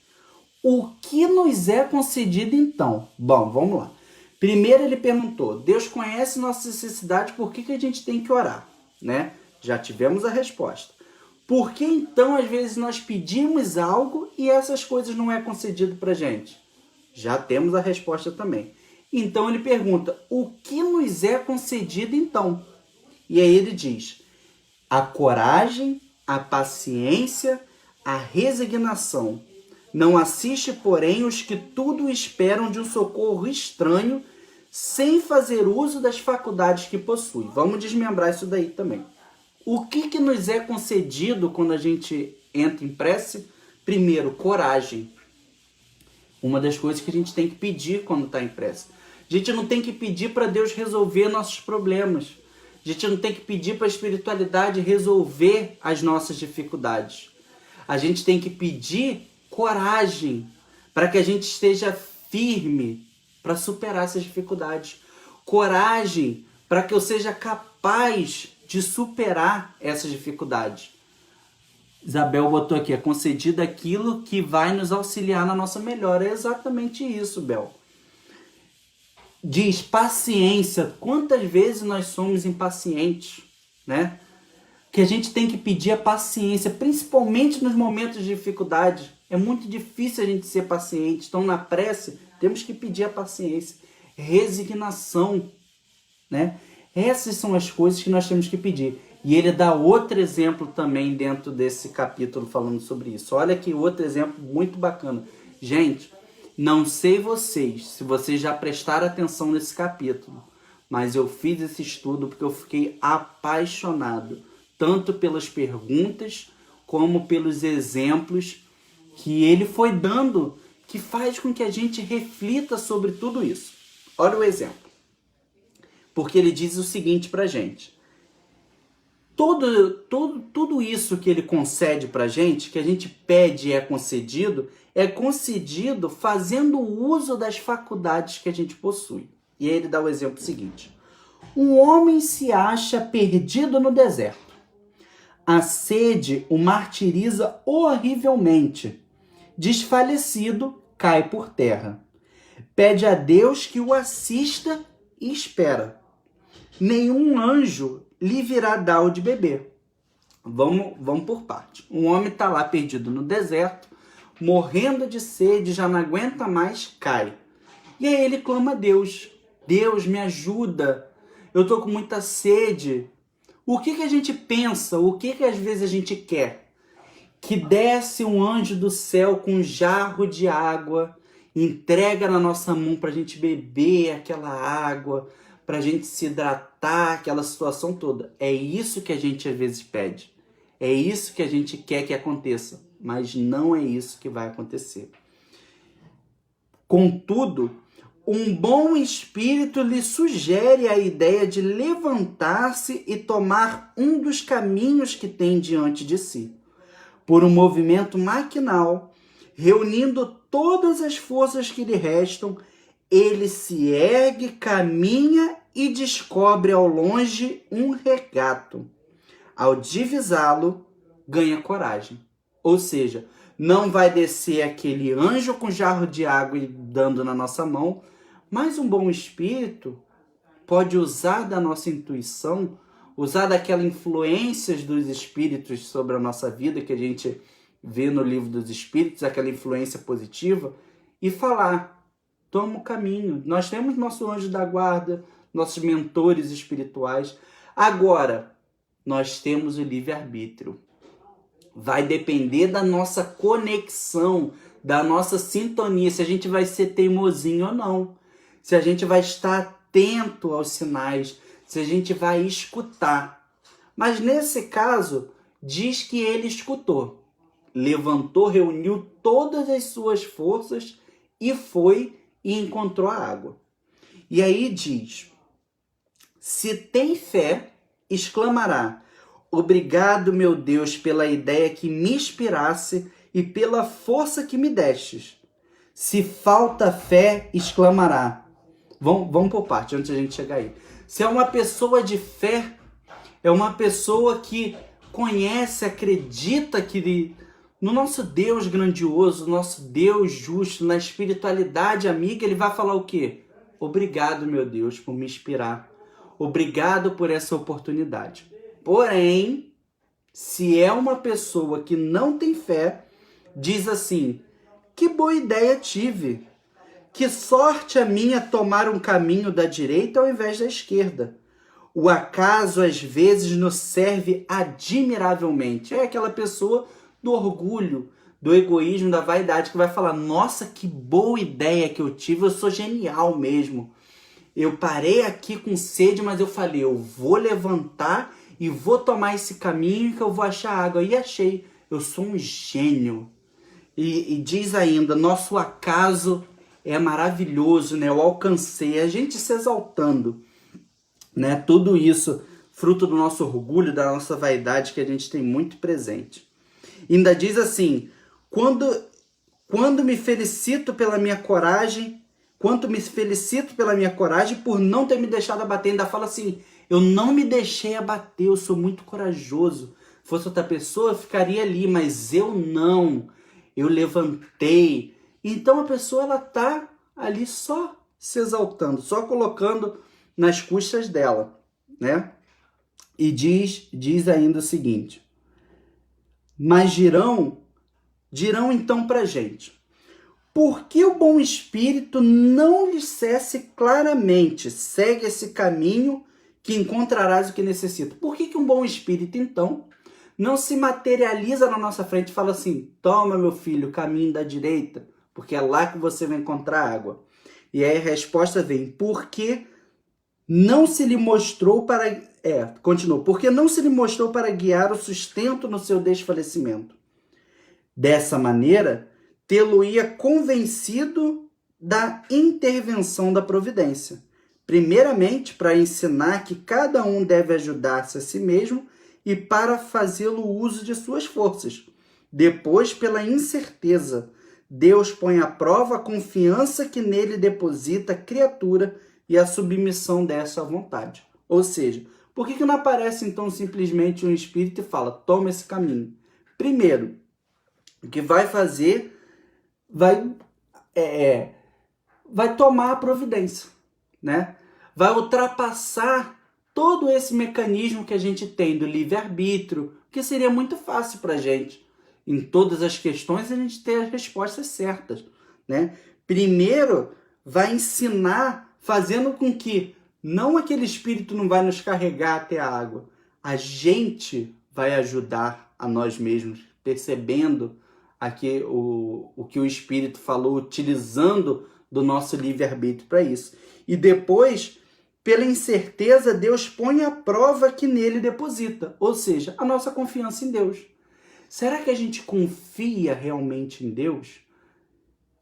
A: O que nos é concedido então? Bom, vamos lá. Primeiro ele perguntou, Deus conhece nossa necessidade, por que a gente tem que orar? Né? Já tivemos a resposta. Por que então às vezes nós pedimos algo e essas coisas não é concedido para a gente? Já temos a resposta também. Então ele pergunta, o que nos é concedido então? E aí ele diz, a coragem, a paciência, a resignação. Não assiste, porém, os que tudo esperam de um socorro estranho, sem fazer uso das faculdades que possui. Vamos desmembrar isso daí também. O que nos é concedido quando a gente entra em prece? Primeiro, coragem. Uma das coisas que a gente tem que pedir quando está em prece. A gente não tem que pedir para Deus resolver nossos problemas. A gente não tem que pedir para a espiritualidade resolver as nossas dificuldades. A gente tem que pedir coragem para que a gente esteja firme para superar essas dificuldades. Coragem para que eu seja capaz de superar essas dificuldades. Isabel botou aqui, é concedido aquilo que vai nos auxiliar na nossa melhora. É exatamente isso, Bel. Diz paciência. Quantas vezes nós somos impacientes, né? Que a gente tem que pedir a paciência, principalmente nos momentos de dificuldade. É muito difícil a gente ser paciente. Então, na prece, temos que pedir a paciência. Resignação, né? Essas são as coisas que nós temos que pedir. E ele dá outro exemplo também dentro desse capítulo falando sobre isso. Olha aqui outro exemplo muito bacana. Gente, não sei vocês, se vocês já prestaram atenção nesse capítulo, mas eu fiz esse estudo porque eu fiquei apaixonado, tanto pelas perguntas como pelos exemplos que ele foi dando, que faz com que a gente reflita sobre tudo isso. Olha o exemplo. Porque ele diz o seguinte pra gente. Tudo isso que ele concede pra gente, que a gente pede e é concedido fazendo uso das faculdades que a gente possui. E aí ele dá o exemplo seguinte. Um homem se acha perdido no deserto. A sede o martiriza horrivelmente. Desfalecido, cai por terra. Pede a Deus que o assista e espera. nenhum anjo lhe virá dar o de beber. Vamos por parte. Um homem está lá perdido no deserto, morrendo de sede, já não aguenta mais, cai. E aí ele clama a Deus. Deus, me ajuda. Eu estou com muita sede. O que a gente pensa? O que às vezes a gente quer? Que desce um anjo do céu com um jarro de água, entrega na nossa mão para a gente beber aquela água, para a gente se hidratar, aquela situação toda. É isso que a gente às vezes pede. É isso que a gente quer que aconteça. Mas não é isso que vai acontecer. Contudo, um bom espírito lhe sugere a ideia de levantar-se e tomar um dos caminhos que tem diante de si. Por um movimento maquinal, reunindo todas as forças que lhe restam, ele se ergue, caminha e descobre ao longe um regato. Ao divisá-lo, ganha coragem. Ou seja, não vai descer aquele anjo com jarro de água e dando na nossa mão, mas um bom espírito pode usar da nossa intuição, usar daquelas influências dos espíritos sobre a nossa vida, que a gente vê no livro dos espíritos, aquela influência positiva, e falar, toma o caminho. Nós temos nosso anjo da guarda, nossos mentores espirituais. Agora, nós temos o livre-arbítrio. Vai depender da nossa conexão, da nossa sintonia, se a gente vai ser teimosinho ou não. Se a gente vai estar atento aos sinais, se a gente vai escutar. Mas nesse caso, diz que ele escutou. Levantou, reuniu todas as suas forças e foi e encontrou a água. E aí diz, se tem fé, exclamará, obrigado, meu Deus, pela ideia que me inspirasse e pela força que me destes. Se falta fé, exclamará. Vamos por parte, antes da gente chegar aí. Se é uma pessoa de fé, é uma pessoa que conhece, acredita que no nosso Deus grandioso, nosso Deus justo, na espiritualidade amiga, ele vai falar o quê? Obrigado, meu Deus, por me inspirar. Obrigado por essa oportunidade. Porém, se é uma pessoa que não tem fé, diz assim, que boa ideia tive. Que sorte a minha tomar um caminho da direita ao invés da esquerda. O acaso às vezes nos serve admiravelmente. É aquela pessoa do orgulho, do egoísmo, da vaidade, que vai falar, nossa, que boa ideia que eu tive, eu sou genial mesmo. Eu parei aqui com sede, mas eu falei, eu vou levantar e vou tomar esse caminho que eu vou achar água. E achei, eu sou um gênio. E diz ainda, nosso acaso é maravilhoso, né? Eu alcancei, a gente se exaltando, né? Tudo isso fruto do nosso orgulho, da nossa vaidade que a gente tem muito presente. Ainda diz assim, quando me felicito pela minha coragem, quanto me felicito pela minha coragem por não ter me deixado abater, ainda fala assim, eu não me deixei abater, eu sou muito corajoso. Se fosse outra pessoa, eu ficaria ali, mas eu não. Eu levantei. Então a pessoa ela tá ali só se exaltando, só colocando nas custas dela, né? E diz ainda o seguinte, mas dirão então pra gente, por que o bom espírito não lhe dissesse claramente, segue esse caminho que encontrarás o que necessita? Por que um bom espírito, então, não se materializa na nossa frente e fala assim, toma, meu filho, o caminho da direita, porque é lá que você vai encontrar água. E aí a resposta vem, porque não se lhe mostrou para... continua. Porque não se lhe mostrou para guiar o sustento no seu desfalecimento. Dessa maneira, tê-lo-ia convencido da intervenção da providência. Primeiramente, para ensinar que cada um deve ajudar-se a si mesmo e para fazê-lo uso de suas forças. Depois, pela incerteza, Deus põe à prova a confiança que nele deposita a criatura e a submissão dessa vontade. Ou seja, por que não aparece então simplesmente um espírito e fala, toma esse caminho? Primeiro, o que vai fazer, vai tomar a providência, né? Vai ultrapassar todo esse mecanismo que a gente tem do livre-arbítrio, que seria muito fácil para a gente. Em todas as questões, a gente ter as respostas certas, né? Primeiro, vai ensinar fazendo com que não aquele espírito não vai nos carregar até a água. A gente vai ajudar a nós mesmos, percebendo aqui o que o espírito falou, utilizando do nosso livre-arbítrio para isso. E depois, pela incerteza, Deus põe a prova que nele deposita, ou seja, a nossa confiança em Deus. Será que a gente confia realmente em Deus?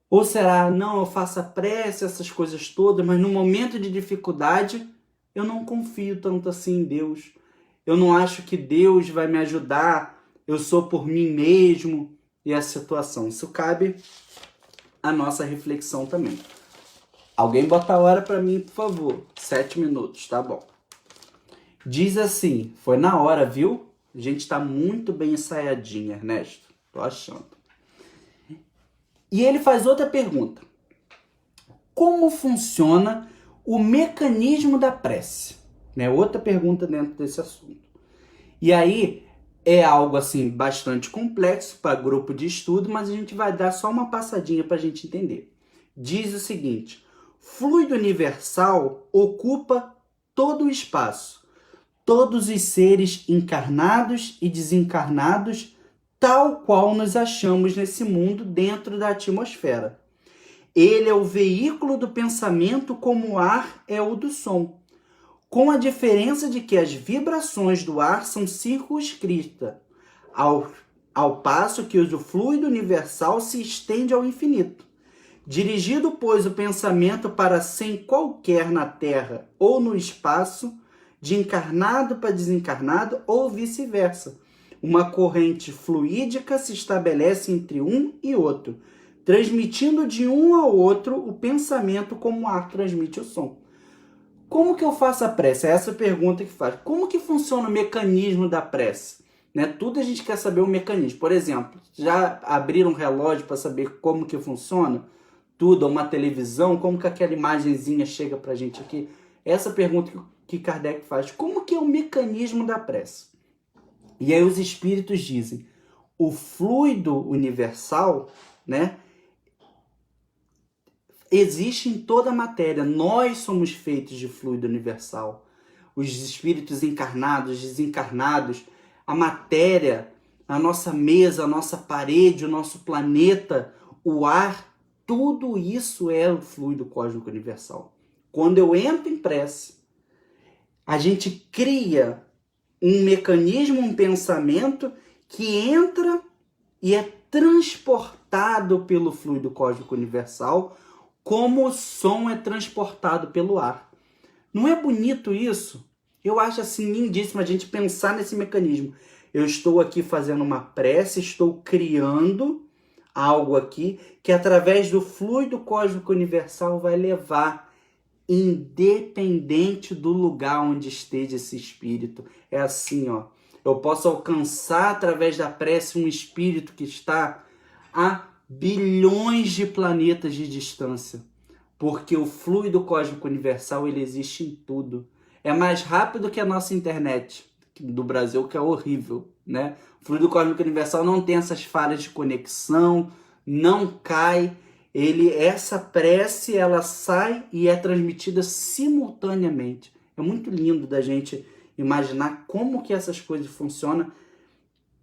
A: Ou será, não, eu faço a prece, essas coisas todas, mas no momento de dificuldade, eu não confio tanto assim em Deus. Eu não acho que Deus vai me ajudar, eu sou por mim mesmo e a situação. Isso cabe à nossa reflexão também. Alguém bota a hora para mim, por favor. 7 minutos, tá bom. Diz assim, foi na hora, viu? A gente tá muito bem ensaiadinho, Ernesto. Tô achando. E ele faz outra pergunta. Como funciona o mecanismo da prece? Né? Outra pergunta dentro desse assunto. E aí, é algo assim bastante complexo para grupo de estudo, mas a gente vai dar só uma passadinha para a gente entender. Diz o seguinte, fluido universal ocupa todo o espaço. Todos os seres encarnados e desencarnados, tal qual nos achamos nesse mundo dentro da atmosfera. Ele é o veículo do pensamento como o ar é o do som, com a diferença de que as vibrações do ar são circunscritas, ao passo que o do fluido universal se estende ao infinito. Dirigido, pois, o pensamento para sem qualquer na Terra ou no espaço, de encarnado para desencarnado ou vice-versa. Uma corrente fluídica se estabelece entre um e outro, transmitindo de um ao outro o pensamento como o ar transmite o som. Como que eu faço a prece? É essa pergunta que faz. Como que funciona o mecanismo da prece? Né? Tudo a gente quer saber o mecanismo. Por exemplo, já abriram um relógio para saber como que funciona? Tudo, uma televisão, como que aquela imagenzinha chega para a gente aqui? Essa pergunta que Kardec faz. Como que é o mecanismo da prece? E aí os espíritos dizem, o fluido universal, né, existe em toda a matéria. Nós somos feitos de fluido universal. Os espíritos encarnados, desencarnados, a matéria, a nossa mesa, a nossa parede, o nosso planeta, o ar, tudo isso é o fluido cósmico universal. Quando eu entro em prece, a gente cria um mecanismo, um pensamento que entra e é transportado pelo fluido cósmico universal, como o som é transportado pelo ar. Não é bonito isso? Eu acho assim lindíssimo a gente pensar nesse mecanismo. Eu estou aqui fazendo uma prece, estou criando algo aqui que através do fluido cósmico universal vai levar, independente do lugar onde esteja esse espírito. É assim, ó. Eu posso alcançar através da prece um espírito que está a bilhões de planetas de distância, porque o fluido cósmico universal ele existe em tudo. É mais rápido que a nossa internet do Brasil, que é horrível, né? O fluido cósmico universal não tem essas falhas de conexão, não cai. Essa prece, ela sai e é transmitida simultaneamente. É muito lindo da gente imaginar como que essas coisas funcionam.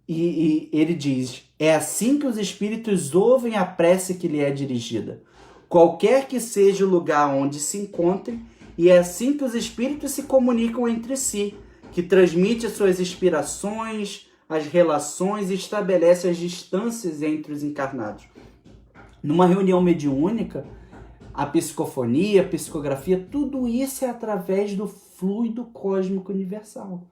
A: E ele diz, é assim que os espíritos ouvem a prece que lhe é dirigida, qualquer que seja o lugar onde se encontrem, e é assim que os espíritos se comunicam entre si, que transmite as suas inspirações, as relações e estabelece as distâncias entre os encarnados. Numa reunião mediúnica, a psicofonia, a psicografia, tudo isso é através do fluido cósmico universal.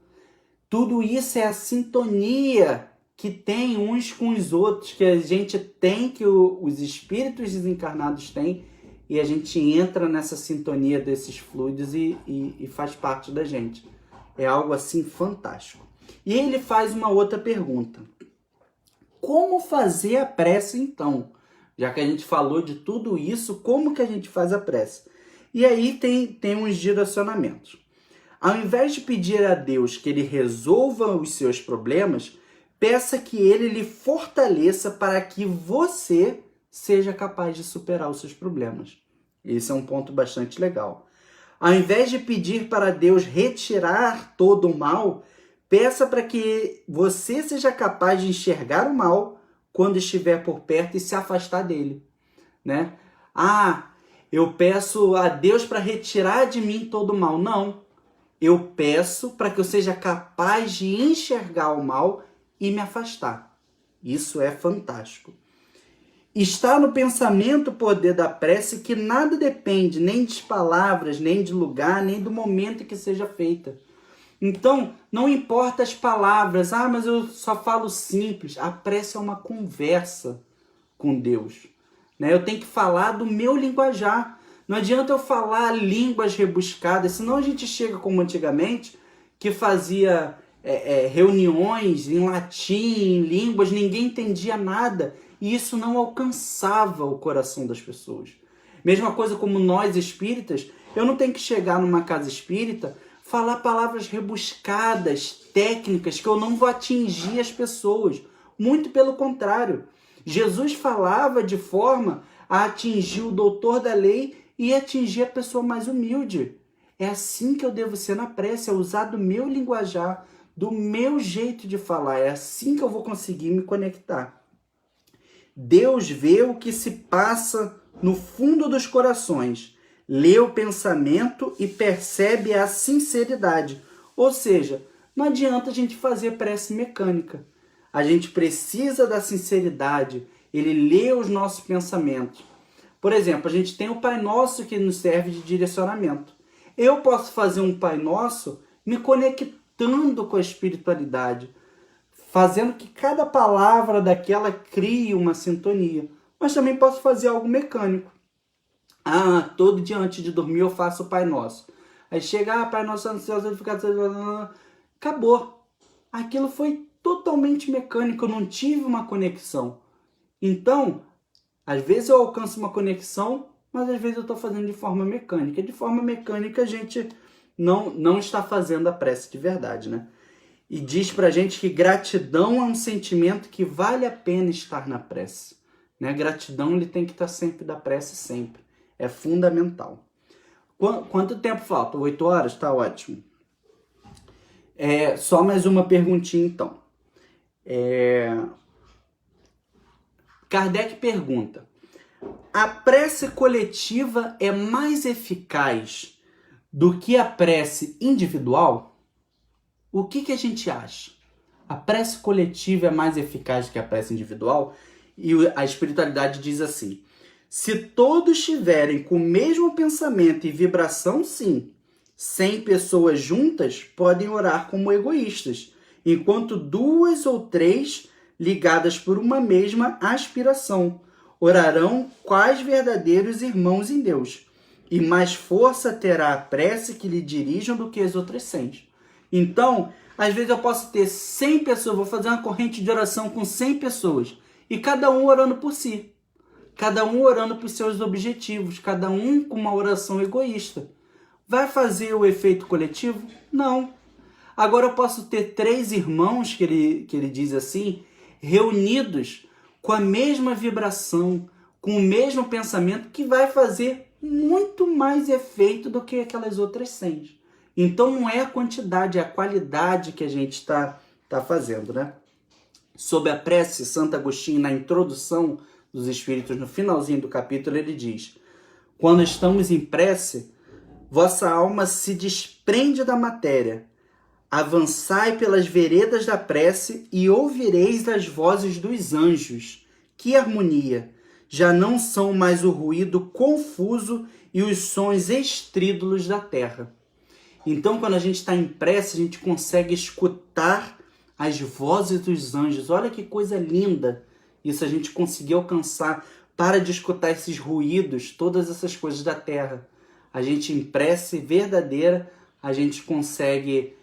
A: Tudo isso é a sintonia que tem uns com os outros, que a gente tem, que os espíritos desencarnados têm, e a gente entra nessa sintonia desses fluidos e faz parte da gente. É algo assim fantástico. E ele faz uma outra pergunta. Como fazer a prece então? Já que a gente falou de tudo isso, como que a gente faz a prece? E aí tem uns direcionamentos. Ao invés de pedir a Deus que ele resolva os seus problemas, peça que ele lhe fortaleça para que você seja capaz de superar os seus problemas. Esse é um ponto bastante legal. Ao invés de pedir para Deus retirar todo o mal, peça para que você seja capaz de enxergar o mal quando estiver por perto e se afastar dele, né? Eu peço a Deus para retirar de mim todo o mal. Não. Eu peço para que eu seja capaz de enxergar o mal e me afastar. Isso é fantástico. Está no pensamento o poder da prece, que nada depende nem de palavras, nem de lugar, nem do momento que seja feita. Então, não importa as palavras, mas eu só falo simples. A prece é uma conversa com Deus, né? Eu tenho que falar do meu linguajar. Não adianta eu falar línguas rebuscadas, senão a gente chega como antigamente, que fazia reuniões em latim, em línguas, ninguém entendia nada. E isso não alcançava o coração das pessoas. Mesma coisa como nós espíritas, eu não tenho que chegar numa casa espírita, falar palavras rebuscadas, técnicas, que eu não vou atingir as pessoas. Muito pelo contrário. Jesus falava de forma a atingir o doutor da lei e atingir a pessoa mais humilde. É assim que eu devo ser na prece, é usar do meu linguajar, do meu jeito de falar. É assim que eu vou conseguir me conectar. Deus vê o que se passa no fundo dos corações, lê o pensamento e percebe a sinceridade. Ou seja, não adianta a gente fazer prece mecânica. A gente precisa da sinceridade. Ele lê os nossos pensamentos. Por exemplo, a gente tem o Pai Nosso que nos serve de direcionamento. Eu posso fazer um Pai Nosso me conectando com a espiritualidade, fazendo que cada palavra daquela crie uma sintonia. Mas também posso fazer algo mecânico. Todo dia antes de dormir eu faço o Pai Nosso. Aí chega, Pai Nosso, acabou. Aquilo foi totalmente mecânico, eu não tive uma conexão. Então, às vezes eu alcanço uma conexão, mas às vezes eu estou fazendo de forma mecânica. De forma mecânica a gente não está fazendo a prece de verdade, né? E diz pra gente que gratidão é um sentimento que vale a pena estar na prece, né? Gratidão ele tem que estar sempre da prece, sempre. É fundamental. Quanto tempo falta? 8 horas? Tá ótimo. Só mais uma perguntinha, então. Kardec pergunta: a prece coletiva é mais eficaz do que a prece individual? O que a gente acha? A prece coletiva é mais eficaz do que a prece individual? E a espiritualidade diz assim: se todos estiverem com o mesmo pensamento e vibração, sim. 100 pessoas juntas podem orar como egoístas, enquanto 2 ou 3, ligadas por uma mesma aspiração, orarão quais verdadeiros irmãos em Deus. E mais força terá a prece que lhe dirijam do que as outras 100. Então, às vezes eu posso ter 100 pessoas, vou fazer uma corrente de oração com 100 pessoas, e cada um orando por si, cada um orando por seus objetivos, cada um com uma oração egoísta. Vai fazer o efeito coletivo? Não. Agora eu posso ter 3 irmãos, que ele diz assim, reunidos com a mesma vibração, com o mesmo pensamento, que vai fazer muito mais efeito do que aquelas outras 100. Então não é a quantidade, é a qualidade que a gente está fazendo, né? Sobre a prece, Santo Agostinho, na introdução dos Espíritos, no finalzinho do capítulo, ele diz: quando estamos em prece, vossa alma se desprende da matéria. Avançai pelas veredas da prece e ouvireis as vozes dos anjos. Que harmonia! Já não são mais o ruído confuso e os sons estrídulos da terra. Então, quando a gente está em prece, a gente consegue escutar as vozes dos anjos. Olha que coisa linda isso a gente conseguir alcançar. Para de escutar esses ruídos, todas essas coisas da terra. A gente, em prece verdadeira, a gente consegue,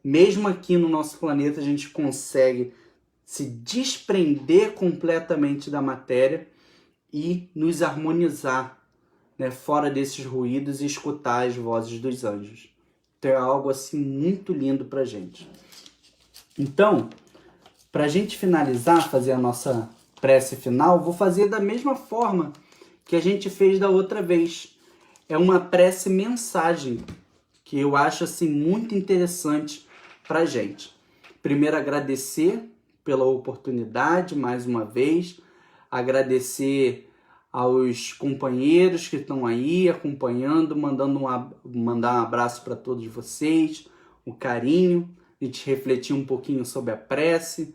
A: mesmo aqui no nosso planeta, a gente consegue se desprender completamente da matéria e nos harmonizar, né, fora desses ruídos e escutar as vozes dos anjos. Então é algo assim muito lindo para a gente. Então, para a gente finalizar, fazer a nossa prece final, vou fazer da mesma forma que a gente fez da outra vez. É uma prece mensagem, que eu acho assim muito interessante para a gente. Primeiro, agradecer pela oportunidade, mais uma vez. Agradecer aos companheiros que estão aí acompanhando, mandar um abraço para todos vocês, o carinho, a gente refletir um pouquinho sobre a prece,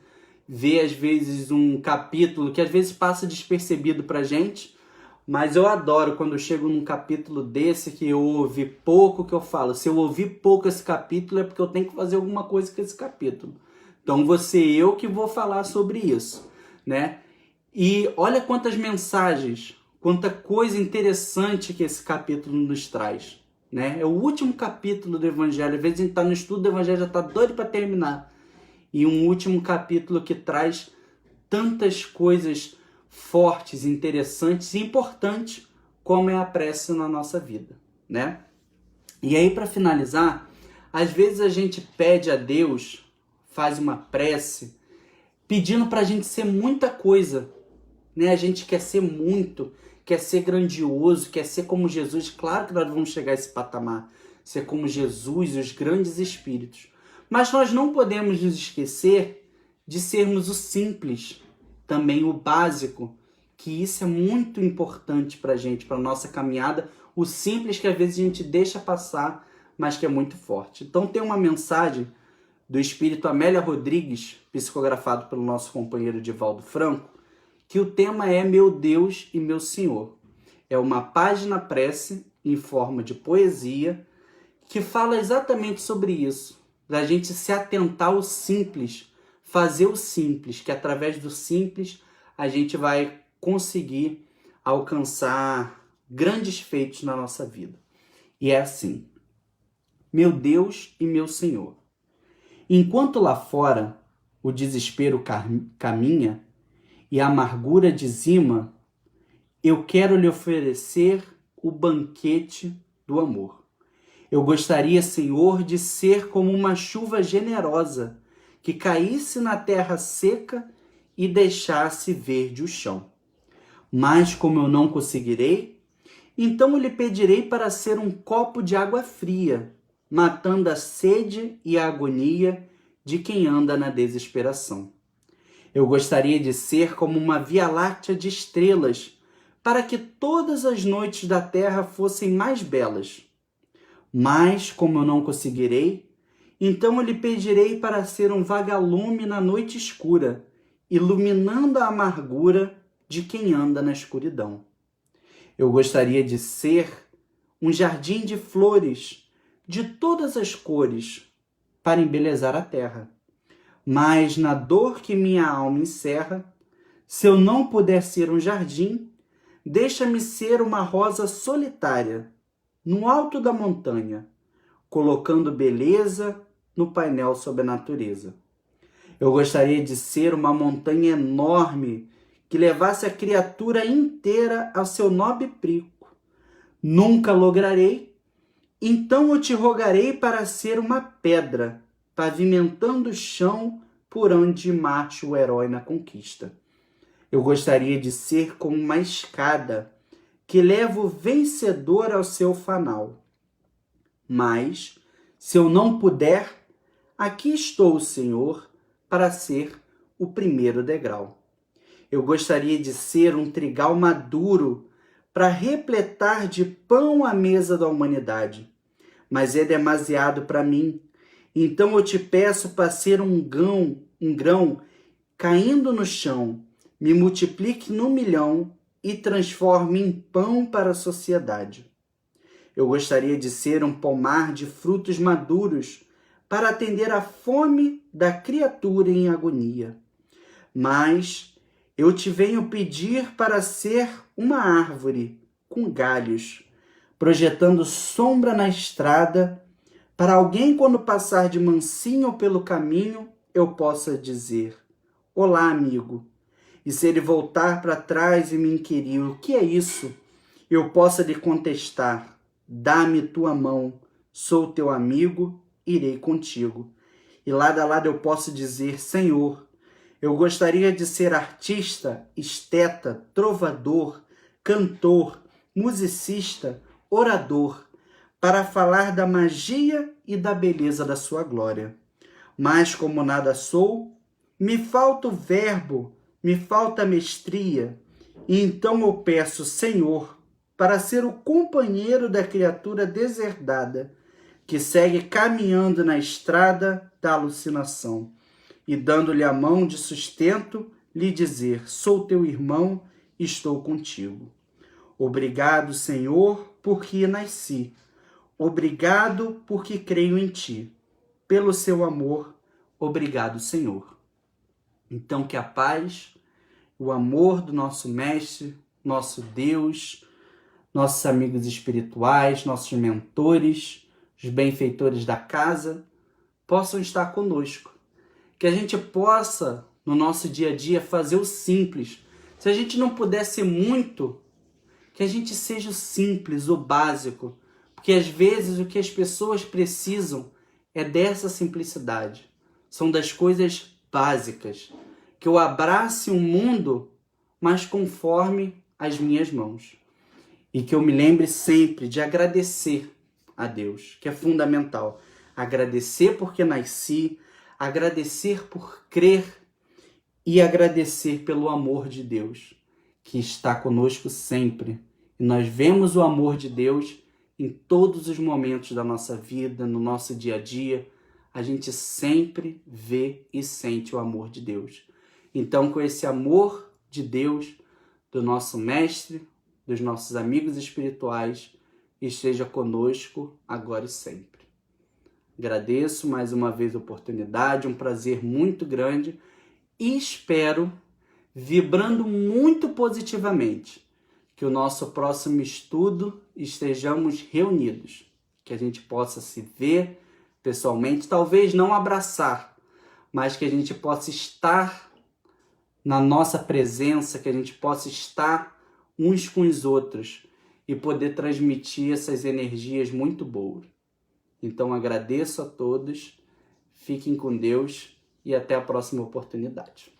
A: ver às vezes um capítulo que às vezes passa despercebido para a gente, mas eu adoro quando eu chego num capítulo desse que eu ouvi pouco, que eu falo, se eu ouvi pouco esse capítulo é porque eu tenho que fazer alguma coisa com esse capítulo. Então vou ser eu que vou falar sobre isso, né? E olha quantas mensagens, quanta coisa interessante que esse capítulo nos traz, né? É o último capítulo do Evangelho. Às vezes a gente está no estudo do Evangelho, já está doido para terminar. E um último capítulo que traz tantas coisas fortes, interessantes e importantes como é a prece na nossa vida, né? E aí, para finalizar, às vezes a gente pede a Deus, faz uma prece, pedindo para a gente ser muita coisa, né? A gente quer ser muito, quer ser grandioso, quer ser como Jesus. Claro que nós vamos chegar a esse patamar, ser como Jesus e os grandes espíritos. Mas nós não podemos nos esquecer de sermos o simples, também o básico, que isso é muito importante para a gente, para a nossa caminhada, o simples que às vezes a gente deixa passar, mas que é muito forte. Então tem uma mensagem do espírito Amélia Rodrigues, psicografado pelo nosso companheiro Divaldo Franco, que o tema é Meu Deus e Meu Senhor. É uma página prece em forma de poesia que fala exatamente sobre isso, da gente se atentar ao simples, fazer o simples, que através do simples a gente vai conseguir alcançar grandes feitos na nossa vida. E é assim: Meu Deus e meu Senhor, enquanto lá fora o desespero caminha e a amargura dizima, eu quero lhe oferecer o banquete do amor. Eu gostaria, Senhor, de ser como uma chuva generosa que caísse na terra seca e deixasse verde o chão. Mas como eu não conseguirei, então eu lhe pedirei para ser um copo de água fria, matando a sede e a agonia de quem anda na desesperação. Eu gostaria de ser como uma via-láctea de estrelas, para que todas as noites da terra fossem mais belas. Mas, como eu não conseguirei, então eu lhe pedirei para ser um vagalume na noite escura, iluminando a amargura de quem anda na escuridão. Eu gostaria de ser um jardim de flores, de todas as cores, para embelezar a terra. Mas na dor que minha alma encerra, se eu não puder ser um jardim, deixa-me ser uma rosa solitária, no alto da montanha, colocando beleza no painel sobre a natureza. Eu gostaria de ser uma montanha enorme que levasse a criatura inteira ao seu nobre pico. Nunca lograrei, então eu te rogarei para ser uma pedra, pavimentando o chão por onde marcha o herói na conquista. Eu gostaria de ser como uma escada que leva o vencedor ao seu fanal. Mas, se eu não puder, aqui estou, Senhor, para ser o primeiro degrau. Eu gostaria de ser um trigal maduro para repletar de pão a mesa da humanidade. Mas é demasiado para mim. Então eu te peço para ser um grão caindo no chão, me multiplique no milhão e transforme em pão para a sociedade. Eu gostaria de ser um pomar de frutos maduros para atender à fome da criatura em agonia. Mas eu te venho pedir para ser uma árvore com galhos, projetando sombra na estrada, para alguém, quando passar de mansinho pelo caminho, eu possa dizer: olá, amigo. E se ele voltar para trás e me inquirir: o que é isso? Eu possa lhe contestar: dá-me tua mão, sou teu amigo, irei contigo. E lado a lado eu posso dizer, Senhor, eu gostaria de ser artista, esteta, trovador, cantor, musicista, orador, para falar da magia e da beleza da sua glória. Mas como nada sou, me falta o verbo, me falta a mestria, e então eu peço, Senhor, para ser o companheiro da criatura deserdada, que segue caminhando na estrada da alucinação, e dando-lhe a mão de sustento, lhe dizer, sou teu irmão, estou contigo. Obrigado, Senhor, porque nasci. Obrigado porque creio em ti. Pelo seu amor, obrigado, Senhor. Então que a paz, o amor do nosso Mestre, nosso Deus, nossos amigos espirituais, nossos mentores, os benfeitores da casa, possam estar conosco. Que a gente possa, no nosso dia a dia, fazer o simples. Se a gente não puder ser muito, que a gente seja o simples, o básico. Porque às vezes o que as pessoas precisam é dessa simplicidade. São das coisas básicas. Que eu abrace o mundo, mas conforme as minhas mãos. E que eu me lembre sempre de agradecer a Deus, que é fundamental. Agradecer porque nasci, agradecer por crer e agradecer pelo amor de Deus, que está conosco sempre. E nós vemos o amor de Deus em todos os momentos da nossa vida, no nosso dia a dia. A gente sempre vê e sente o amor de Deus. Então, com esse amor de Deus, do nosso Mestre, dos nossos amigos espirituais, esteja conosco agora e sempre. Agradeço mais uma vez a oportunidade, um prazer muito grande e espero, vibrando muito positivamente, que o nosso próximo estudo estejamos reunidos, que a gente possa se ver pessoalmente, talvez não abraçar, mas que a gente possa estar na nossa presença, que a gente possa estar uns com os outros e poder transmitir essas energias muito boas. Então agradeço a todos, fiquem com Deus e até a próxima oportunidade.